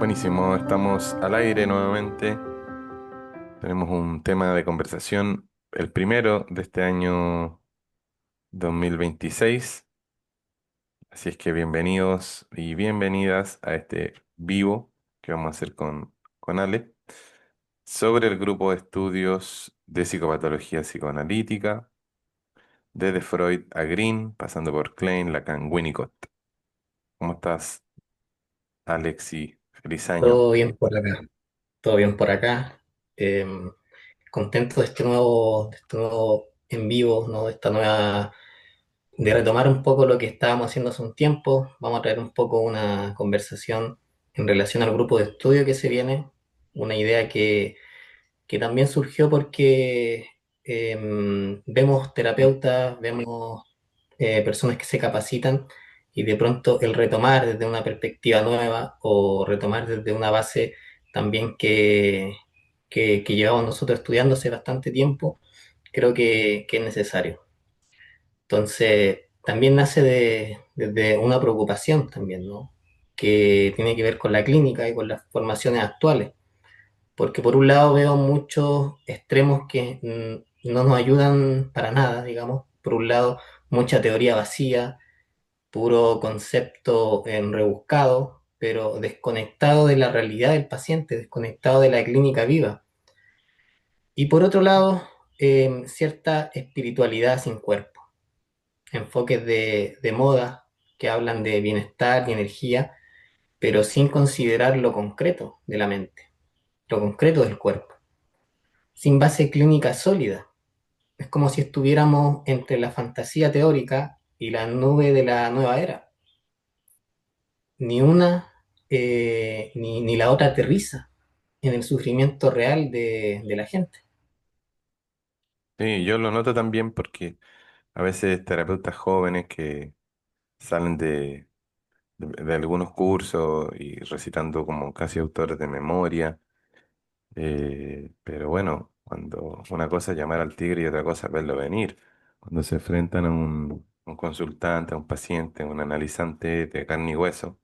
Buenísimo, estamos al aire nuevamente. Tenemos un tema de conversación, el primero de este año 2026. Así es que bienvenidos y bienvenidas a este vivo que vamos a hacer con Ale sobre el grupo de estudios de psicopatología psicoanalítica, desde Freud a Green, pasando por Klein, Lacan, Winnicott. ¿Cómo estás, Alexi? Feliz año. Todo bien por acá, todo bien por acá. Eh, Contento de este nuevo en vivo, ¿no? De retomar un poco lo que estábamos haciendo hace un tiempo. Vamos a traer un poco una conversación en relación al grupo de estudio que se viene, una idea que también surgió porque vemos terapeutas, vemos personas que se capacitan y de pronto el retomar desde una perspectiva nueva o retomar desde una base también que llevamos nosotros estudiando hace bastante tiempo, creo que es necesario. Entonces, también nace desde una preocupación también, ¿no? Que tiene que ver con la clínica y con las formaciones actuales, porque por un lado veo muchos extremos que no nos ayudan para nada, digamos. Por un lado, mucha teoría vacía, puro concepto rebuscado, pero desconectado de la realidad del paciente, desconectado de la clínica viva. Y por otro lado, cierta espiritualidad sin cuerpo, enfoques de moda que hablan de bienestar y energía, pero sin considerar lo concreto de la mente, lo concreto del cuerpo, sin base clínica sólida. Es como si estuviéramos entre la fantasía teórica y la nube de la nueva era. Ni una ni la otra aterriza en el sufrimiento real de la gente. Sí, yo lo noto también porque a veces terapeutas jóvenes que salen de algunos cursos y recitando como casi autores de memoria, pero bueno, cuando una cosa es llamar al tigre y otra cosa es verlo venir, cuando se enfrentan a un consultante, a un paciente, a un analizante de carne y hueso,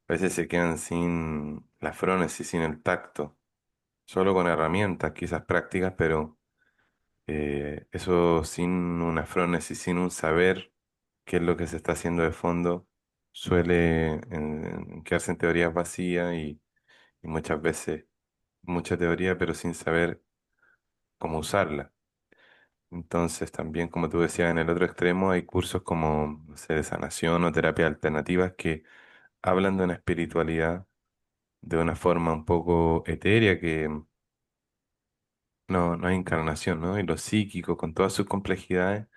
a veces se quedan sin la frónesis, sin el tacto, solo con herramientas quizás prácticas, pero eso sin una frónesis, sin un saber qué es lo que se está haciendo de fondo, suele quedarse en teorías vacías y muchas veces mucha teoría, pero sin saber cómo usarla. Entonces, también, como tú decías, en el otro extremo hay cursos como, no sé, de sanación o terapias alternativas que hablan de una espiritualidad de una forma un poco etérea, que no hay encarnación, ¿no? Y lo psíquico, con todas sus complejidades.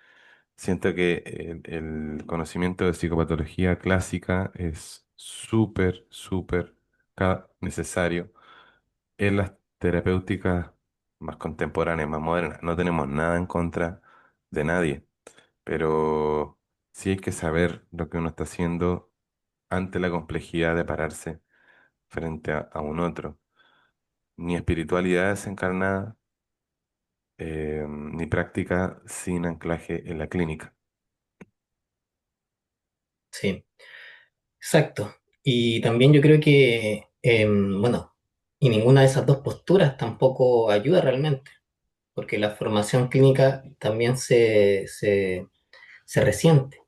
Siento que el conocimiento de psicopatología clásica es súper necesario en las terapéuticas más contemporáneas, más modernas. No tenemos nada en contra de nadie, pero sí hay que saber lo que uno está haciendo ante la complejidad de pararse frente a un otro. Ni espiritualidad desencarnada, ni práctica sin anclaje en la clínica. Sí, exacto. Y también yo creo que, bueno, y ninguna de esas dos posturas tampoco ayuda realmente, porque la formación clínica también se resiente.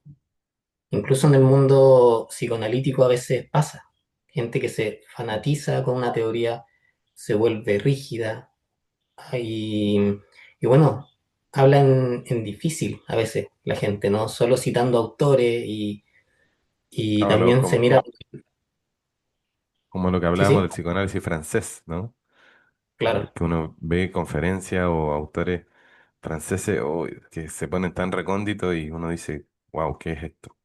Incluso en el mundo psicoanalítico a veces pasa. Gente que se fanatiza con una teoría se vuelve rígida y, y bueno, habla en difícil a veces la gente, ¿no? Solo citando autores y Háblalo también se mira, como lo que sí, hablábamos sí, del psicoanálisis francés, ¿no? claro, Que uno ve conferencias o autores franceses que se ponen tan recónditos y uno dice, wow, ¿qué es esto?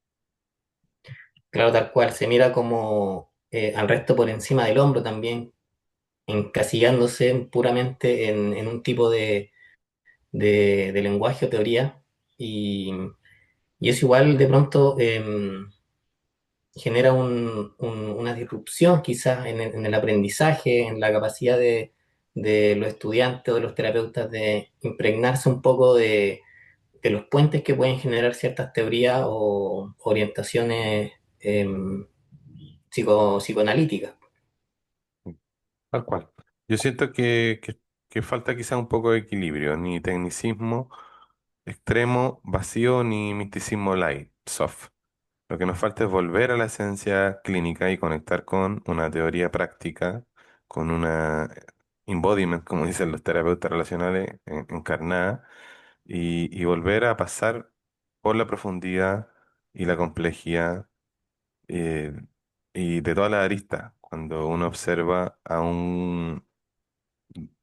claro, tal cual, se mira como al resto por encima del hombro también, encasillándose puramente en un tipo de lenguaje o teoría. Y, y eso igual de pronto genera una disrupción quizás en el aprendizaje, en la capacidad de los estudiantes o de los terapeutas de impregnarse un poco de los puentes que pueden generar ciertas teorías o orientaciones psicoanalíticas. Tal cual. Yo siento que falta quizá un poco de equilibrio, ni tecnicismo extremo, vacío, ni misticismo light, soft. Lo que nos falta es volver a la esencia clínica y conectar con una teoría práctica, con una embodiment, como dicen los terapeutas relacionales, encarnada, y volver a pasar por la profundidad y la complejidad eh, y de todas las aristas. Cuando uno observa a un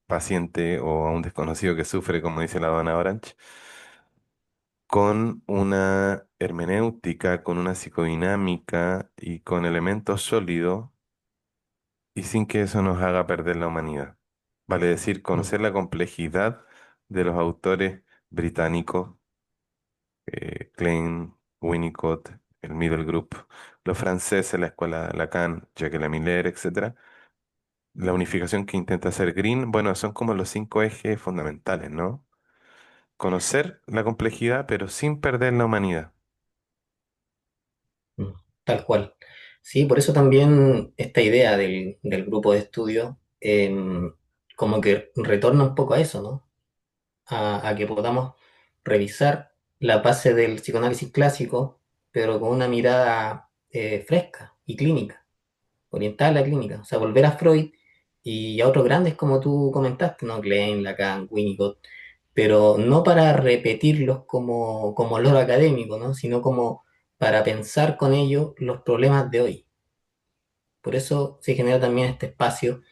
paciente o a un desconocido que sufre, como dice la dona Orange, con una hermenéutica, con una psicodinámica y con elementos sólidos y sin que eso nos haga perder la humanidad. Vale decir, Mm, conocer la complejidad de los autores británicos, Klein, Winnicott, el Middle Group, los franceses, la escuela Lacan, Jacques Miller, etcétera. La unificación que intenta hacer Green, bueno, son como los cinco ejes fundamentales, ¿no? Conocer la complejidad, pero sin perder la humanidad. mm, tal cual. Sí, por eso también esta idea del grupo de estudio como que retorna un poco a eso, ¿no? A que podamos revisar la base del psicoanálisis clásico, pero con una mirada fresca y clínica, orientada a la clínica. O sea, volver a Freud y a otros grandes como tú comentaste, ¿no? Klein, Lacan, Winnicott, pero no para repetirlos como loro académico, ¿no? Sino como para pensar con ellos los problemas de hoy. Por eso se genera también este espacio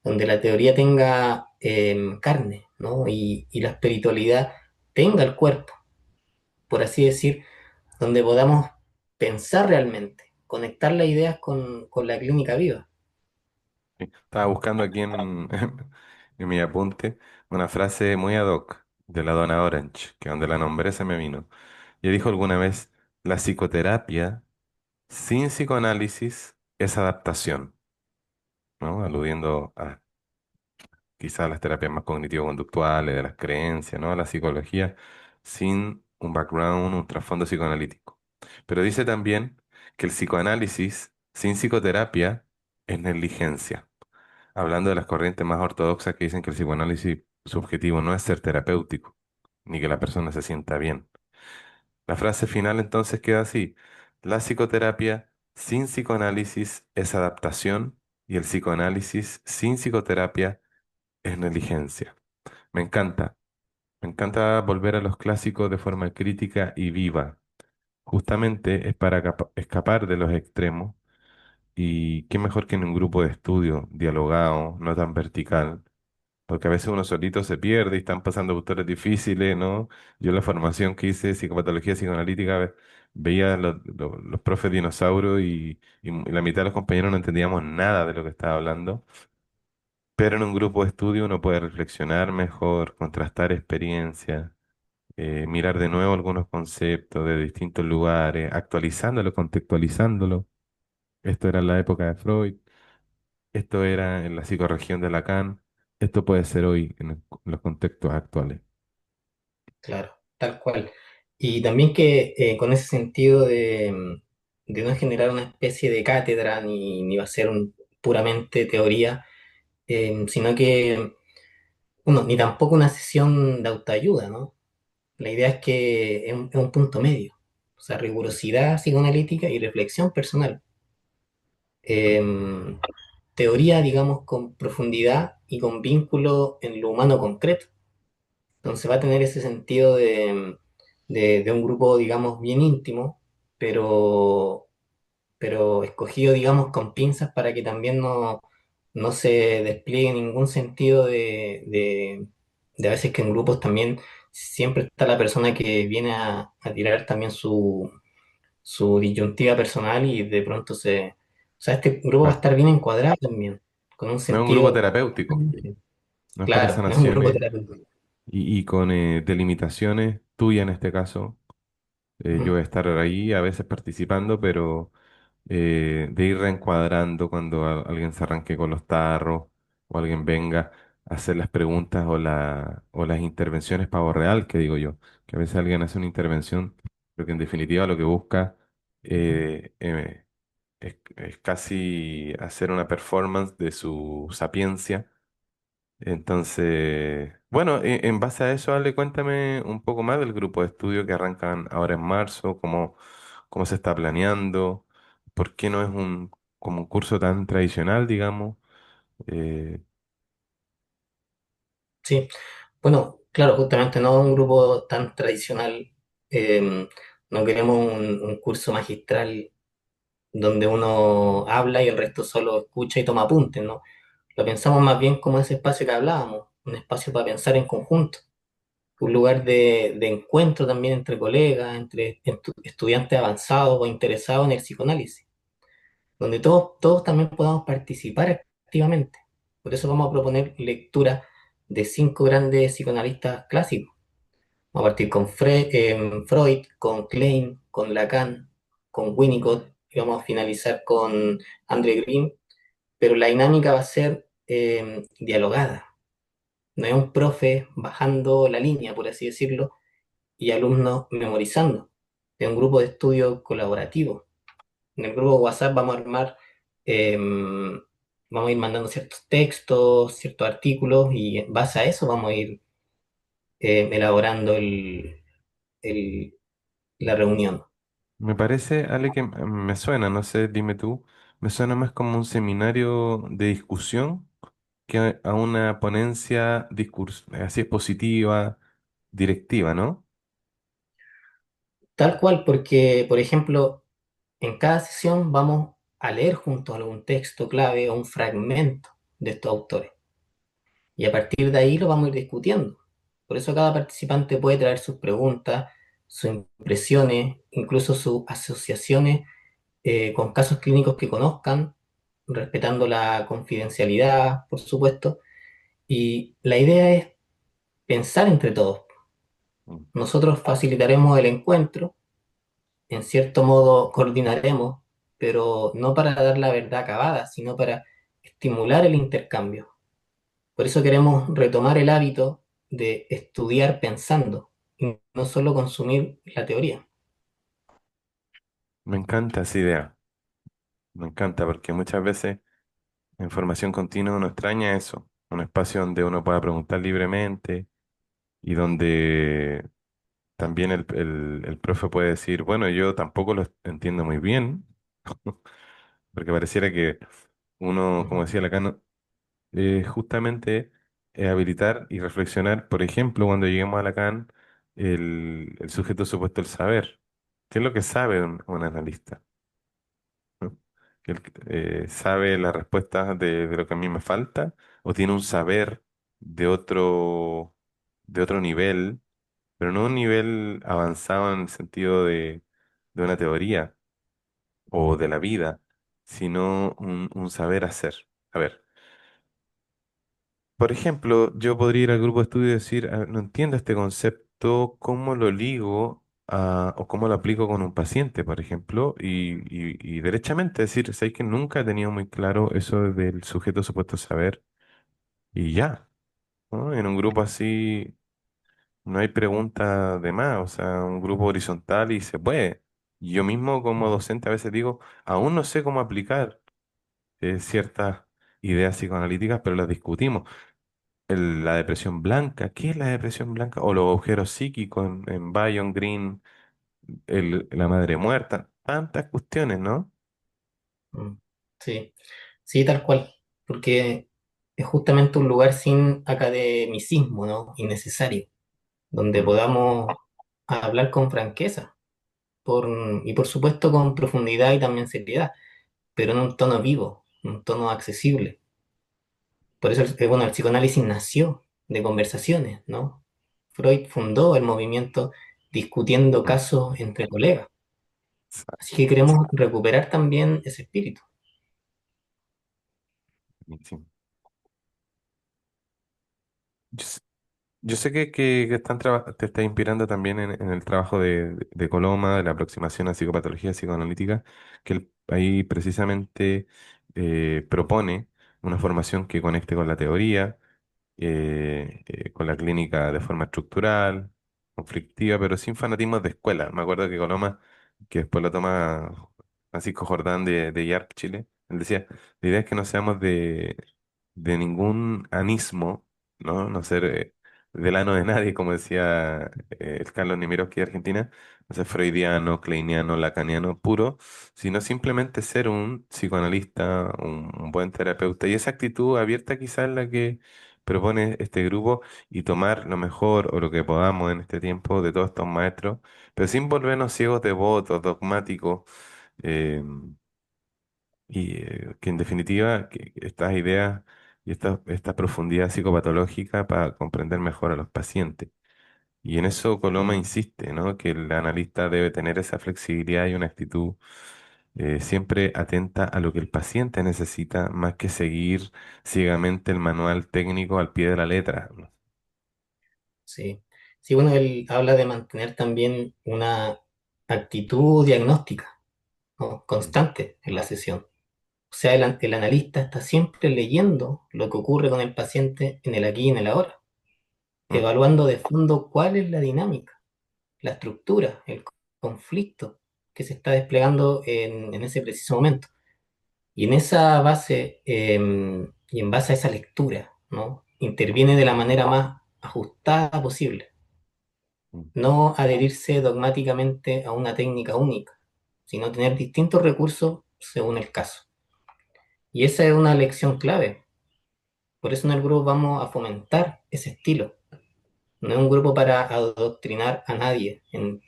donde la teoría tenga carne, ¿no? Y la espiritualidad tenga el cuerpo, por así decir, donde podamos pensar realmente, conectar las ideas con la clínica viva. Sí. Estaba buscando aquí en mi apunte una frase muy ad hoc de la dona Orange, que donde la nombré se me vino. Y dijo alguna vez, la psicoterapia sin psicoanálisis es adaptación, ¿no? Aludiendo a quizás las terapias más cognitivo-conductuales, de las creencias, ¿no? La psicología sin un background, un trasfondo psicoanalítico. Pero dice también que el psicoanálisis sin psicoterapia es negligencia, hablando de las corrientes más ortodoxas que dicen que el psicoanálisis, su objetivo no es ser terapéutico, ni que la persona se sienta bien. La frase final entonces queda así: la psicoterapia sin psicoanálisis es adaptación y el psicoanálisis sin psicoterapia es negligencia. Me encanta, me encanta volver a los clásicos de forma crítica y viva. Justamente es para escapar de los extremos y qué mejor que en un grupo de estudio dialogado, no tan vertical, porque a veces uno solito se pierde y están pasando autores difíciles, ¿no? Yo en la formación que hice, psicopatología psicoanalítica, veía los profes dinosaurios y la mitad de los compañeros no entendíamos nada de lo que estaba hablando. Pero en un grupo de estudio uno puede reflexionar mejor, contrastar experiencias, mirar de nuevo algunos conceptos de distintos lugares, actualizándolo, contextualizándolo. Esto era en la época de Freud, esto era en la psicorregión de Lacan, esto puede ser hoy en los contextos actuales. Claro, tal cual. Y también que con ese sentido de no generar una especie de cátedra ni va a ser puramente teoría, sino que, uno, ni tampoco una sesión de autoayuda, ¿no? La idea es que es un punto medio, o sea, rigurosidad psicoanalítica y reflexión personal. Em, Teoría, digamos, con profundidad y con vínculo en lo humano concreto. Entonces va a tener ese sentido de un grupo, digamos, bien íntimo, pero, pero escogido, digamos, con pinzas para que también no se despliegue ningún sentido de a veces que en grupos también siempre está la persona que viene a tirar también su disyuntiva personal y de pronto se... O sea, este grupo va a Claro. estar bien encuadrado también, con un No es un grupo sentido... terapéutico, no es para Claro, no es un grupo sanaciones terapéutico. y con delimitaciones tuyas en este caso. Yo Ujú. voy a estar ahí a veces participando, pero de ir reencuadrando cuando alguien se arranque con los tarros o alguien venga a hacer las preguntas o las intervenciones pavo real, que digo yo, que a veces alguien hace una intervención, pero que en definitiva lo que busca eh, eh, es casi hacer una performance de su sapiencia. Entonces, bueno, en base a eso, Ale, cuéntame un poco más del grupo de estudio que arrancan ahora en marzo, cómo se está planeando, por qué no es como un curso tan tradicional, digamos. Eh, Sí, bueno, claro, justamente no un grupo tan tradicional. No queremos un curso magistral donde uno habla y el resto solo escucha y toma apuntes, ¿no? Lo pensamos más bien como ese espacio que hablábamos, un espacio para pensar en conjunto, un lugar de encuentro también entre colegas, entre estudiantes avanzados o interesados en el psicoanálisis, donde todos también podamos participar activamente. Por eso vamos a proponer lectura de 5 grandes psicoanalistas clásicos. Vamos a partir con Freud, con Klein, con Lacan, con Winnicott, y vamos a finalizar con André Green, pero la dinámica va a ser dialogada. No es un profe bajando la línea, por así decirlo, y alumnos memorizando. Es un grupo de estudio colaborativo. En el grupo de WhatsApp vamos a ir mandando ciertos textos, ciertos artículos, y en base a eso vamos a ir elaborando el- la reunión. Me parece, Ale, que me suena, no sé, dime tú, me suena más como un seminario de discusión que a una ponencia así expositiva, directiva, ¿no? Tal cual, porque, por ejemplo, en cada sesión vamos a leer juntos algún texto clave o un fragmento de estos autores. Y a partir de ahí lo vamos a ir discutiendo. Por eso cada participante puede traer sus preguntas, sus impresiones, incluso sus asociaciones con casos clínicos que conozcan, respetando la confidencialidad, por supuesto. Y la idea es pensar entre todos. Mm. Nosotros facilitaremos el encuentro, en cierto modo coordinaremos, pero no para dar la verdad acabada, sino para estimular el intercambio. Por eso queremos retomar el hábito de estudiar pensando y no solo consumir la teoría. Me encanta esa idea, me encanta porque muchas veces en formación continua uno extraña eso, un espacio donde uno pueda preguntar libremente y donde también el profe puede decir, bueno, yo tampoco lo entiendo muy bien, porque pareciera que uno, como Ujú. decía Lacan, justamente habilitar y reflexionar, por ejemplo, cuando lleguemos a Lacan, el sujeto supuesto, el saber. ¿Qué es lo que sabe un analista? ¿No? Que sabe las respuestas de lo que a mí me falta o tiene un saber de otro nivel, pero no un nivel avanzado en el sentido de una teoría o de la vida, sino un saber hacer. A ver. Por ejemplo, yo podría ir al grupo de estudio y decir, "A ver, no entiendo este concepto, ¿cómo lo ligo o cómo lo aplico con un paciente, por ejemplo?" Y derechamente decir, sé que nunca he tenido muy claro eso del sujeto supuesto saber y ya, ¿no? En un grupo así no hay pregunta de más, o sea, un grupo horizontal y se puede. Yo mismo como docente a veces digo, aún no sé cómo aplicar ciertas ideas psicoanalíticas, pero las discutimos. La depresión blanca, ¿qué es la depresión blanca? O los agujeros psíquicos en Bayon Green, la madre muerta, tantas cuestiones, ¿no? Mm. Sí, sí, tal cual, porque es justamente un lugar sin academicismo, ¿no? Innecesario, donde Mm, podamos hablar con franqueza por, y por supuesto con profundidad y también seriedad, pero en un tono vivo, un tono accesible. Por eso, bueno, el psicoanálisis nació de conversaciones, ¿no? Freud fundó el movimiento discutiendo mm, casos entre colegas. Así exacto. que queremos recuperar también ese espíritu. Buenísimo. Yo, s- yo sé que te está inspirando también en el trabajo de Coloma, de la aproximación a psicopatología psicoanalítica, que él ahí precisamente propone una formación que conecte con la teoría con la clínica de forma estructural, conflictiva, pero sin fanatismos de escuela. Me acuerdo que Coloma, que después lo toma Francisco Jordán de YARP Chile. Él decía, la idea es que no seamos de ningún anismo, ¿no? No ser del ano de nadie, como decía el Carlos Nemirovsky de Argentina, no ser freudiano, kleiniano, lacaniano puro, sino simplemente ser un psicoanalista, un buen terapeuta. Y esa actitud abierta quizás es la que propone este grupo y tomar lo mejor o lo que podamos en este tiempo de todos estos maestros, pero sin volvernos ciegos devotos, dogmáticos eh, que en definitiva que estas ideas y esta profundidad psicopatológica para comprender mejor a los pacientes. Y en eso Coloma Mm. insiste, ¿no? Que el analista debe tener esa flexibilidad y una actitud siempre atenta a lo que el paciente necesita, más que seguir ciegamente el manual técnico al pie de la letra, ¿no? Sí. Sí, bueno, él habla de mantener también una actitud diagnóstica, ¿no? Mm, Constante en la sesión. O sea, el analista está siempre leyendo lo que ocurre con el paciente en el aquí y en el ahora, mm, evaluando de fondo cuál es la dinámica, la estructura, el conflicto que se está desplegando en ese preciso momento. Y en esa base, y en base a esa lectura, ¿no? Interviene de la manera más ajustada posible, mm. no adherirse dogmáticamente a una técnica única, sino tener distintos recursos según el caso. Y esa es una lección clave. Por eso en el grupo vamos a fomentar ese estilo. No es un grupo para adoctrinar a nadie en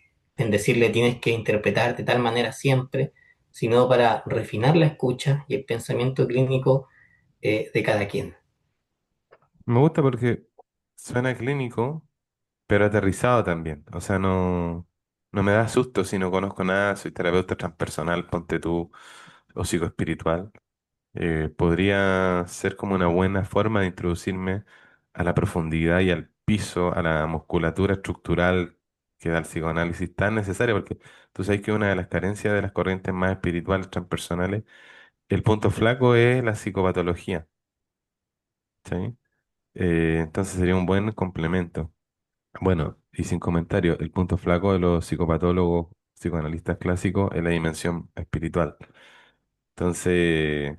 decirle tienes que interpretar de tal manera siempre, sino para refinar la escucha y el pensamiento clínico de cada quien. Me gusta porque suena clínico, pero aterrizado también. O sea, no me da susto si no conozco nada, soy terapeuta transpersonal, ponte tú, o psicoespiritual. Podría ser como una buena forma de introducirme a la profundidad y al piso, a la musculatura estructural que da el psicoanálisis tan necesaria, porque tú sabes que una de las carencias de las corrientes más espirituales transpersonales, el punto flaco es la psicopatología, ¿sí? Entonces sería un buen complemento. Bueno, y sin comentario, el punto flaco de los psicopatólogos, psicoanalistas clásicos es la dimensión espiritual. Entonces,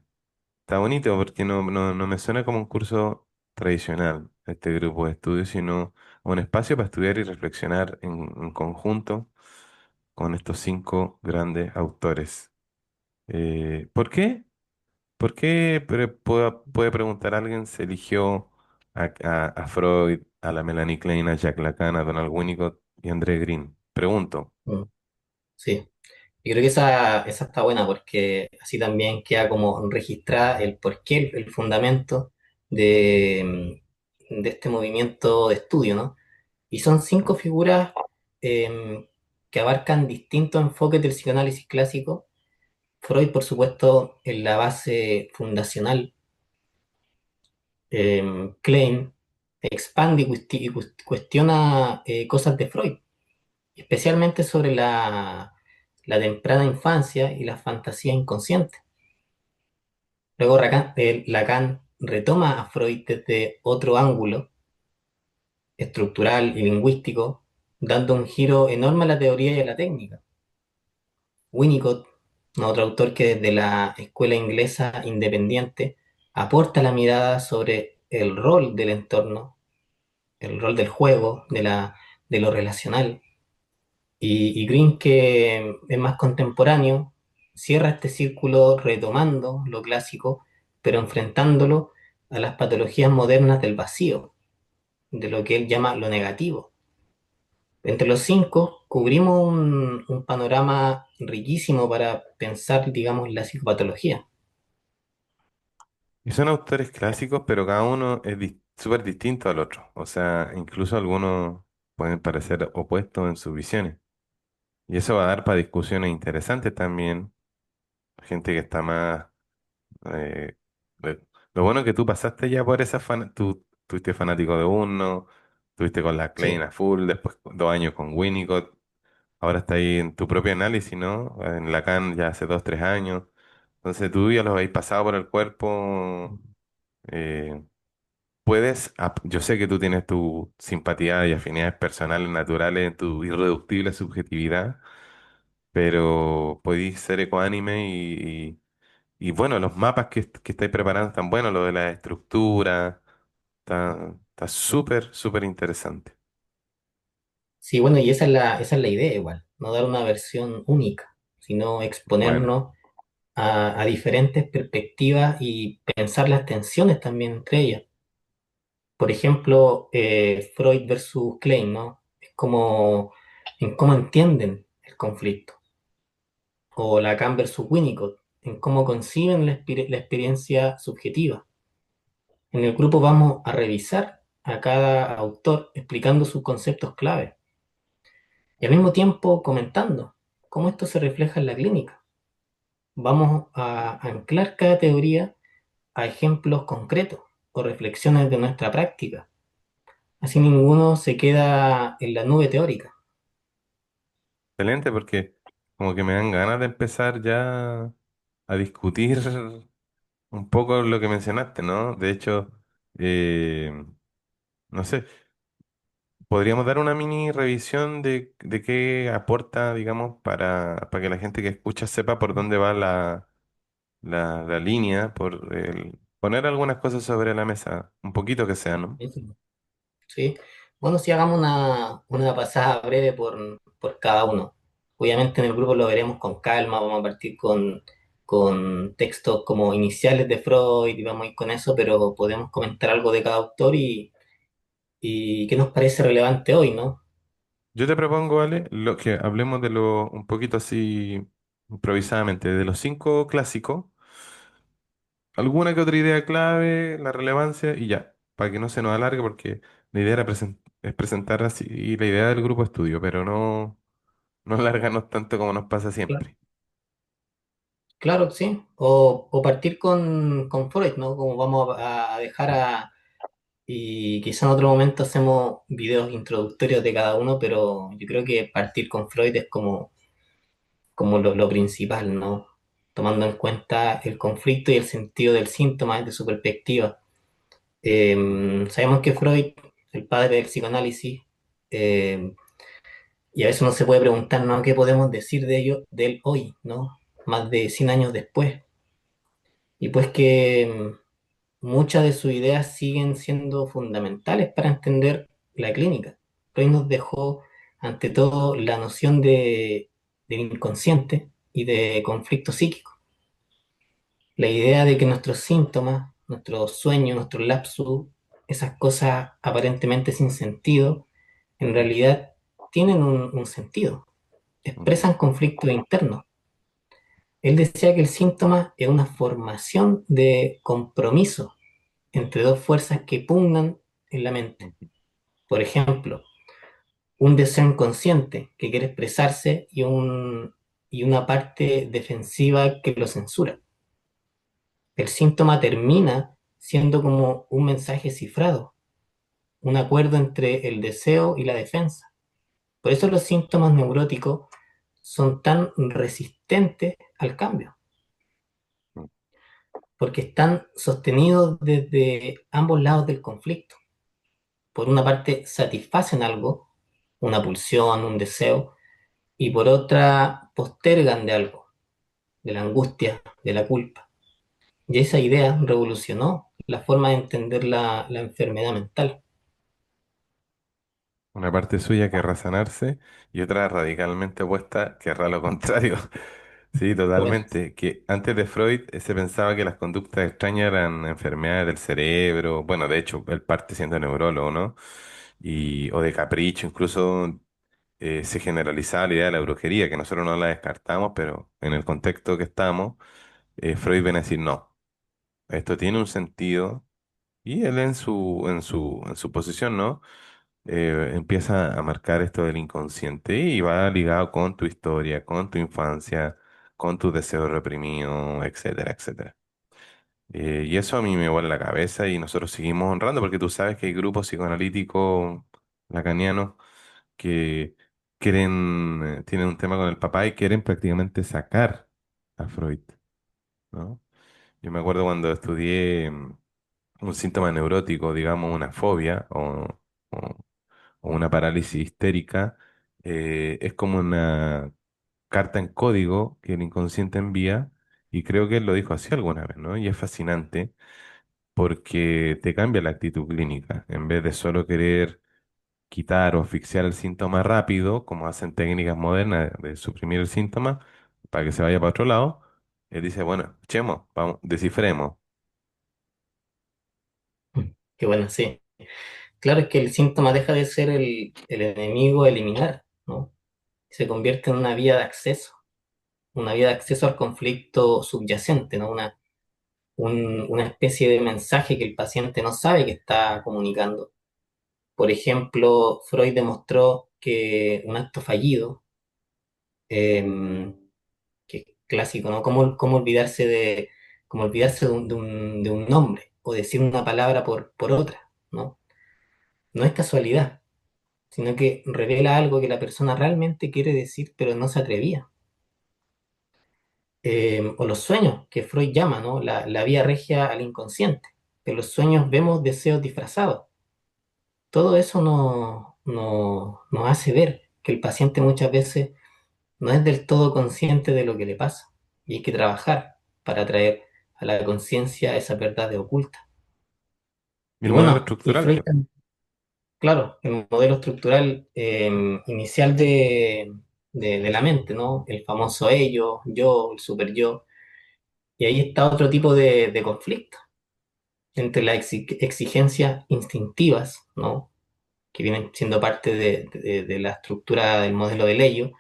está bonito porque no me suena como un curso tradicional este grupo de estudio, sino un espacio para estudiar y reflexionar en conjunto con estos cinco grandes autores. ¿Por qué? ¿Por qué, puede preguntar alguien, se eligió a Freud, a la Melanie Klein, a Jacques Lacan, a Donald Winnicott y a André Green? Pregunto. Mm, sí, yo creo que esa está buena porque así también queda como registrada el porqué, el fundamento de este movimiento de estudio, ¿no? Y son cinco figuras que abarcan distintos enfoques del psicoanálisis clásico. Freud, por supuesto, en la base fundacional. Klein expande y cuestiona cosas de Freud, especialmente sobre la temprana infancia y la fantasía inconsciente. Luego Lacan retoma a Freud desde otro ángulo, estructural y lingüístico, dando un giro enorme a la teoría y a la técnica. Winnicott, otro autor que desde la escuela inglesa independiente aporta la mirada sobre el rol del entorno, el rol del juego, de lo relacional. Y Green, que es más contemporáneo, cierra este círculo retomando lo clásico, pero enfrentándolo a las patologías modernas del vacío, de lo que él llama lo negativo. Entre los cinco cubrimos un panorama riquísimo para pensar, digamos, la psicopatología. Y son autores clásicos, pero cada uno es súper distinto al otro. O sea, incluso algunos pueden parecer opuestos en sus visiones. Y eso va a dar para discusiones interesantes también. Gente que está más... eh, eh, lo bueno es que tú pasaste ya por esa tú fuiste fanático de uno, estuviste con la Klein Sí. a full, después 2 años con Winnicott, ahora está ahí en tu propio análisis, ¿no? En Lacan ya hace 2, 3 años. Entonces tú ya los habéis pasado por el cuerpo. eh, yo sé que tú tienes tu simpatía y afinidades personales naturales en tu irreductible subjetividad, pero podéis ser ecuánime y bueno, los mapas que estáis preparando están buenos, lo de la estructura, está súper, súper interesante. Sí, bueno, y esa es la idea igual, no dar una versión única, sino Bueno, exponernos a diferentes perspectivas y pensar las tensiones también entre ellas. Por ejemplo, Freud versus Klein, ¿no? Es como en cómo entienden el conflicto. O Lacan versus Winnicott, en cómo conciben la experiencia subjetiva. En el grupo vamos a revisar a cada autor explicando sus conceptos clave y al mismo tiempo comentando cómo esto se refleja en la clínica. Vamos a anclar cada teoría a ejemplos concretos o reflexiones de nuestra práctica. Así ninguno se queda en la nube teórica. excelente porque como que me dan ganas de empezar ya a discutir un poco lo que mencionaste, ¿no? De hecho, no sé, podríamos dar una mini revisión de qué aporta, digamos, para que la gente que escucha sepa por dónde va la línea, por poner algunas cosas sobre la mesa, un poquito que sea, ¿no? ¿Sí? Bueno, si hagamos una pasada breve por cada uno. Obviamente en el grupo lo veremos con calma, vamos a partir con textos como iniciales de Freud y vamos a ir con eso, pero podemos comentar algo de cada autor y qué nos parece relevante hoy, ¿no? Yo te propongo, Ale, lo que hablemos de lo un poquito así improvisadamente, de los cinco clásicos, alguna que otra idea clave, la relevancia y ya, para que no se nos alargue, porque la idea era es presentar así la idea del grupo de estudio, pero no alargarnos tanto como nos pasa Claro, siempre. claro que sí. O partir con Freud, ¿no? Como vamos a dejar y quizá en otro momento hacemos videos introductorios de cada uno, pero yo creo que partir con Freud es como lo principal, ¿no? Tomando en cuenta el conflicto y el sentido del síntoma desde su perspectiva. Sabemos que Freud, el padre del psicoanálisis, eh, y a veces uno se puede preguntar, ¿no? ¿Qué podemos decir de ello, de él hoy, ¿no? Más de 100 años después. Y pues que muchas de sus ideas siguen siendo fundamentales para entender la clínica. Freud nos dejó, ante todo, la noción del inconsciente y de conflicto psíquico. La idea de que nuestros síntomas, nuestros sueños, nuestros lapsus, esas cosas aparentemente sin sentido, en realidad tienen un sentido, Ujú, expresan conflictos internos. Él decía que el síntoma es una formación de compromiso entre dos fuerzas que pugnan en la mente. ujú, Por ejemplo, un deseo inconsciente que quiere expresarse y una parte defensiva que lo censura. El síntoma termina siendo como un mensaje cifrado, un acuerdo entre el deseo y la defensa. Por eso los síntomas neuróticos son tan resistentes al cambio, ujú. porque están sostenidos desde ambos lados del conflicto. Por una parte, satisfacen algo, una pulsión, un deseo, y por otra, postergan de algo, de la angustia, de la culpa. Y esa idea revolucionó la forma de entender la enfermedad mental. Una parte suya querrá sanarse y otra radicalmente opuesta querrá lo contrario. Sí, Pues, totalmente. Que antes de Freud se pensaba que las conductas extrañas eran enfermedades del cerebro. Bueno, de hecho, él parte siendo neurólogo, ¿no? O de capricho, incluso se generalizaba la idea de la brujería, que nosotros no la descartamos, pero en el contexto que estamos, Freud viene a decir, no, esto tiene un sentido. Y él en su posición, ¿no? Empieza a marcar esto del inconsciente y va ligado con tu historia, con tu infancia, con tus deseos reprimidos, etcétera, etcétera. Y eso a mí me vuela la cabeza y nosotros seguimos honrando porque tú sabes que hay grupos psicoanalíticos lacanianos que tienen un tema con el papá y quieren prácticamente sacar a Freud, ¿no? Yo me acuerdo cuando estudié un síntoma neurótico, digamos una fobia o una parálisis histérica, es como carta en código que el inconsciente envía, y creo que él lo dijo así alguna vez, ¿no? Y es fascinante porque te cambia la actitud clínica. En vez de solo querer quitar o asfixiar el síntoma rápido, como hacen técnicas modernas de suprimir el síntoma para que se vaya para otro lado, él dice, bueno, escuchemos, vamos, descifremos. Qué bueno, sí. Claro, es que el síntoma deja de ser el enemigo a eliminar, ¿no? Se convierte en una vía de acceso al conflicto subyacente, ¿no? Una especie de mensaje que el paciente no sabe que está comunicando. Por ejemplo, Freud demostró que un acto fallido, eh, que es clásico, ¿no? ¿Cómo olvidarse de un nombre o decir una palabra por otra, ¿no? No es casualidad, sino que revela algo que la persona realmente quiere decir, pero no se atrevía. O los sueños, que Freud llama, ¿no? La vía regia al inconsciente. En los sueños vemos deseos disfrazados. Todo eso nos hace ver que el paciente muchas veces no es del todo consciente de lo que le pasa y hay que trabajar para traer a la conciencia esa verdad oculta. Y Y el modelo bueno, y estructural, Freud, pues. claro, el modelo estructural inicial de la mente, ¿no? El famoso ello, yo, el super yo. Y ahí está otro tipo de conflicto entre las exigencias instintivas, ¿no? Que vienen siendo parte de la estructura del modelo del ello,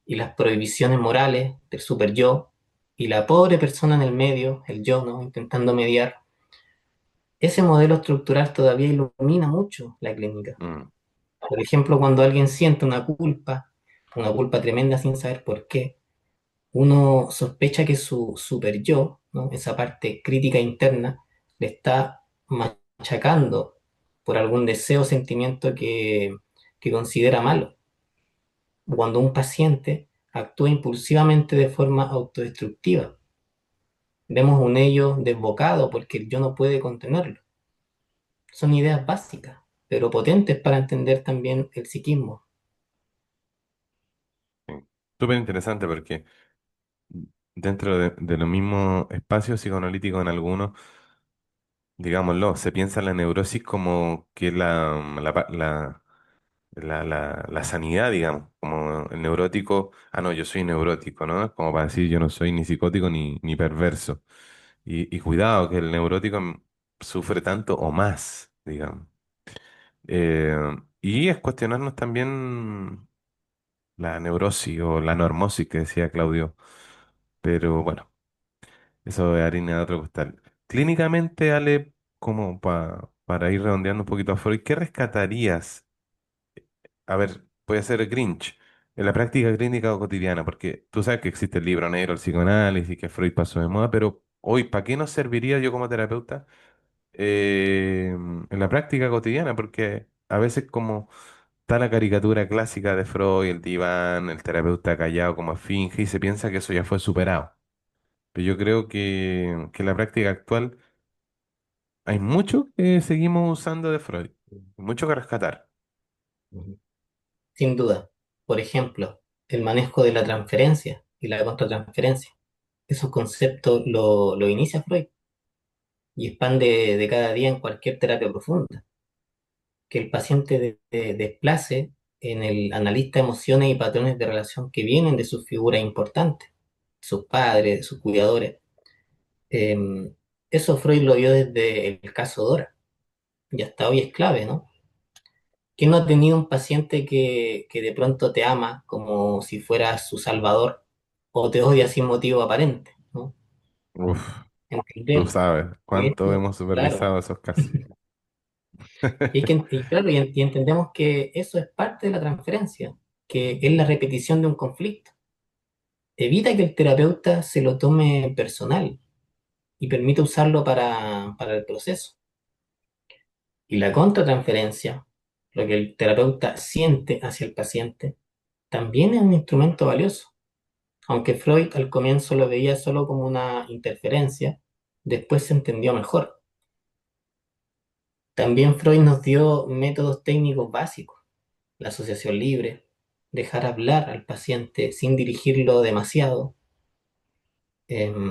y las prohibiciones morales del super yo, y la pobre persona en el medio, el yo, ¿no? Intentando mediar. Ese modelo estructural todavía ilumina mucho la clínica. Mm, Por ejemplo, cuando alguien siente una culpa tremenda sin saber por qué, uno sospecha que su super yo, ¿no? Esa parte crítica interna, le está machacando por algún deseo o sentimiento que considera malo. Cuando un paciente actúa impulsivamente de forma autodestructiva, vemos un ello desbocado porque el yo no puede contenerlo. Son ideas básicas, pero potentes para entender también el psiquismo. sí. Súper interesante porque dentro de los mismos espacios psicoanalíticos en algunos, digámoslo, se piensa en la neurosis como que la sanidad, digamos, como el neurótico, ah, no, yo soy neurótico, ¿no? Como para decir yo no soy ni psicótico ni perverso. Y cuidado, que el neurótico sufre tanto o más, digamos. Eh, y es cuestionarnos también la neurosis o la normosis que decía Claudio. Pero bueno, eso es harina de otro costal. Clínicamente, Ale, como para ir redondeando un poquito a Freud, ¿qué rescatarías? A ver, puede ser Grinch, en la práctica clínica o cotidiana, porque tú sabes que existe el libro negro, el psicoanálisis, que Freud pasó de moda, pero hoy, ¿para qué nos serviría yo como terapeuta en la práctica cotidiana? Porque a veces como está la caricatura clásica de Freud, el diván, el terapeuta callado como esfinge, y se piensa que eso ya fue superado. Pero yo creo que en la práctica actual hay mucho que seguimos usando de Freud, mucho que rescatar. Sin duda. Por ejemplo, el manejo de la transferencia y la contratransferencia. Esos conceptos lo inicia Freud y expande de cada día en cualquier terapia profunda. Que el paciente desplace en el analista emociones y patrones de relación que vienen de sus figuras importantes, sus padres, de sus cuidadores. Eh, Eso Freud lo vio desde el caso Dora y hasta hoy es clave, ¿no? ¿Quién no ha tenido un paciente que de pronto te ama como si fuera su salvador o te odia sin motivo aparente, ¿no? Uf, tú Entender sabes que cuánto esto, hemos claro, supervisado esos casos. claro, y entendemos que eso es parte de la transferencia, que es la repetición de un conflicto. Evita que el terapeuta se lo tome personal y permita usarlo para el proceso. Y la contratransferencia, lo que el terapeuta siente hacia el paciente, también es un instrumento valioso. Aunque Freud al comienzo lo veía solo como una interferencia, después se entendió mejor. También Freud nos dio métodos técnicos básicos, la asociación libre, dejar hablar al paciente sin dirigirlo demasiado,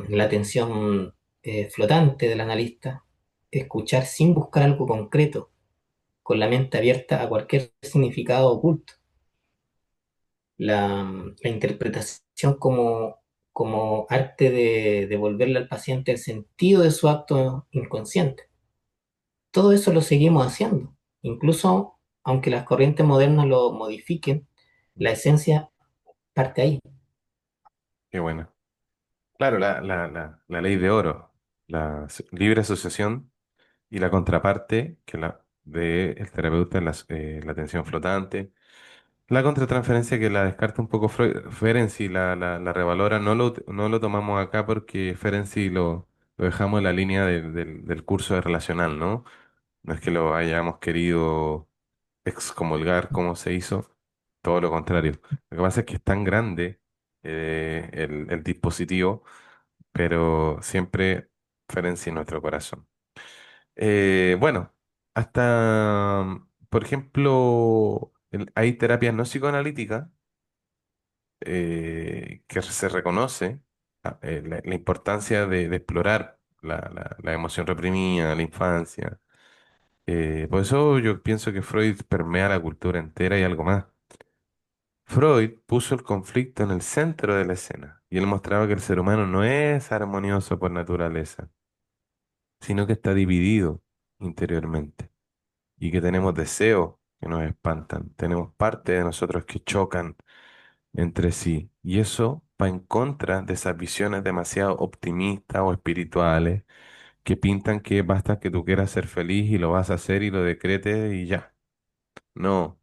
la atención flotante del analista, escuchar sin buscar algo concreto, con la mente abierta a cualquier significado oculto, la interpretación como arte de devolverle al paciente el sentido de su acto inconsciente. Todo eso lo seguimos haciendo, incluso aunque las corrientes modernas lo modifiquen, la esencia parte ahí. Qué bueno. Claro, la ley de oro, la libre asociación y la contraparte que la de el terapeuta en la atención flotante. La contratransferencia que la descarta un poco Ferenczi, la revalora, no lo tomamos acá porque Ferenczi lo dejamos en la línea del curso de relacional, ¿no? No es que lo hayamos querido excomulgar como se hizo, todo lo contrario. Lo que pasa es que es tan grande el dispositivo, pero siempre Ferenczi en nuestro corazón. Bueno, por ejemplo, hay terapias no psicoanalíticas que se reconoce la importancia de explorar la emoción reprimida, la infancia. Por eso yo pienso que Freud permea la cultura entera y algo más. Freud puso el conflicto en el centro de la escena y él mostraba que el ser humano no es armonioso por naturaleza, sino que está dividido interiormente y que tenemos deseos que nos espantan, tenemos partes de nosotros que chocan entre sí. Y eso va en contra de esas visiones demasiado optimistas o espirituales que pintan que basta que tú quieras ser feliz y lo vas a hacer y lo decretes y ya. No,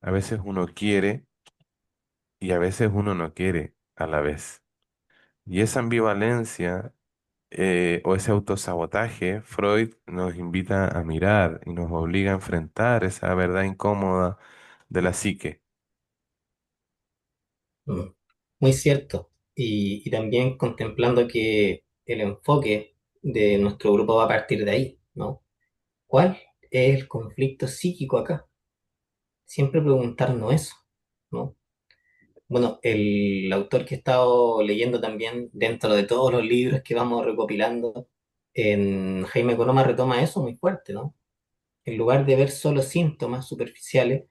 a veces uno quiere y a veces uno no quiere a la vez. Y esa ambivalencia o ese autosabotaje, Freud nos invita a mirar y nos obliga a enfrentar esa verdad incómoda de la psique. Mm, muy cierto. Y también contemplando que el enfoque de nuestro grupo va a partir de ahí, ¿no? ¿Cuál es el conflicto psíquico acá? Siempre preguntarnos eso, ¿no? Bueno, el autor que he estado leyendo también dentro de todos los libros que vamos recopilando, en Jaime Coloma retoma eso muy fuerte, ¿no? En lugar de ver solo síntomas superficiales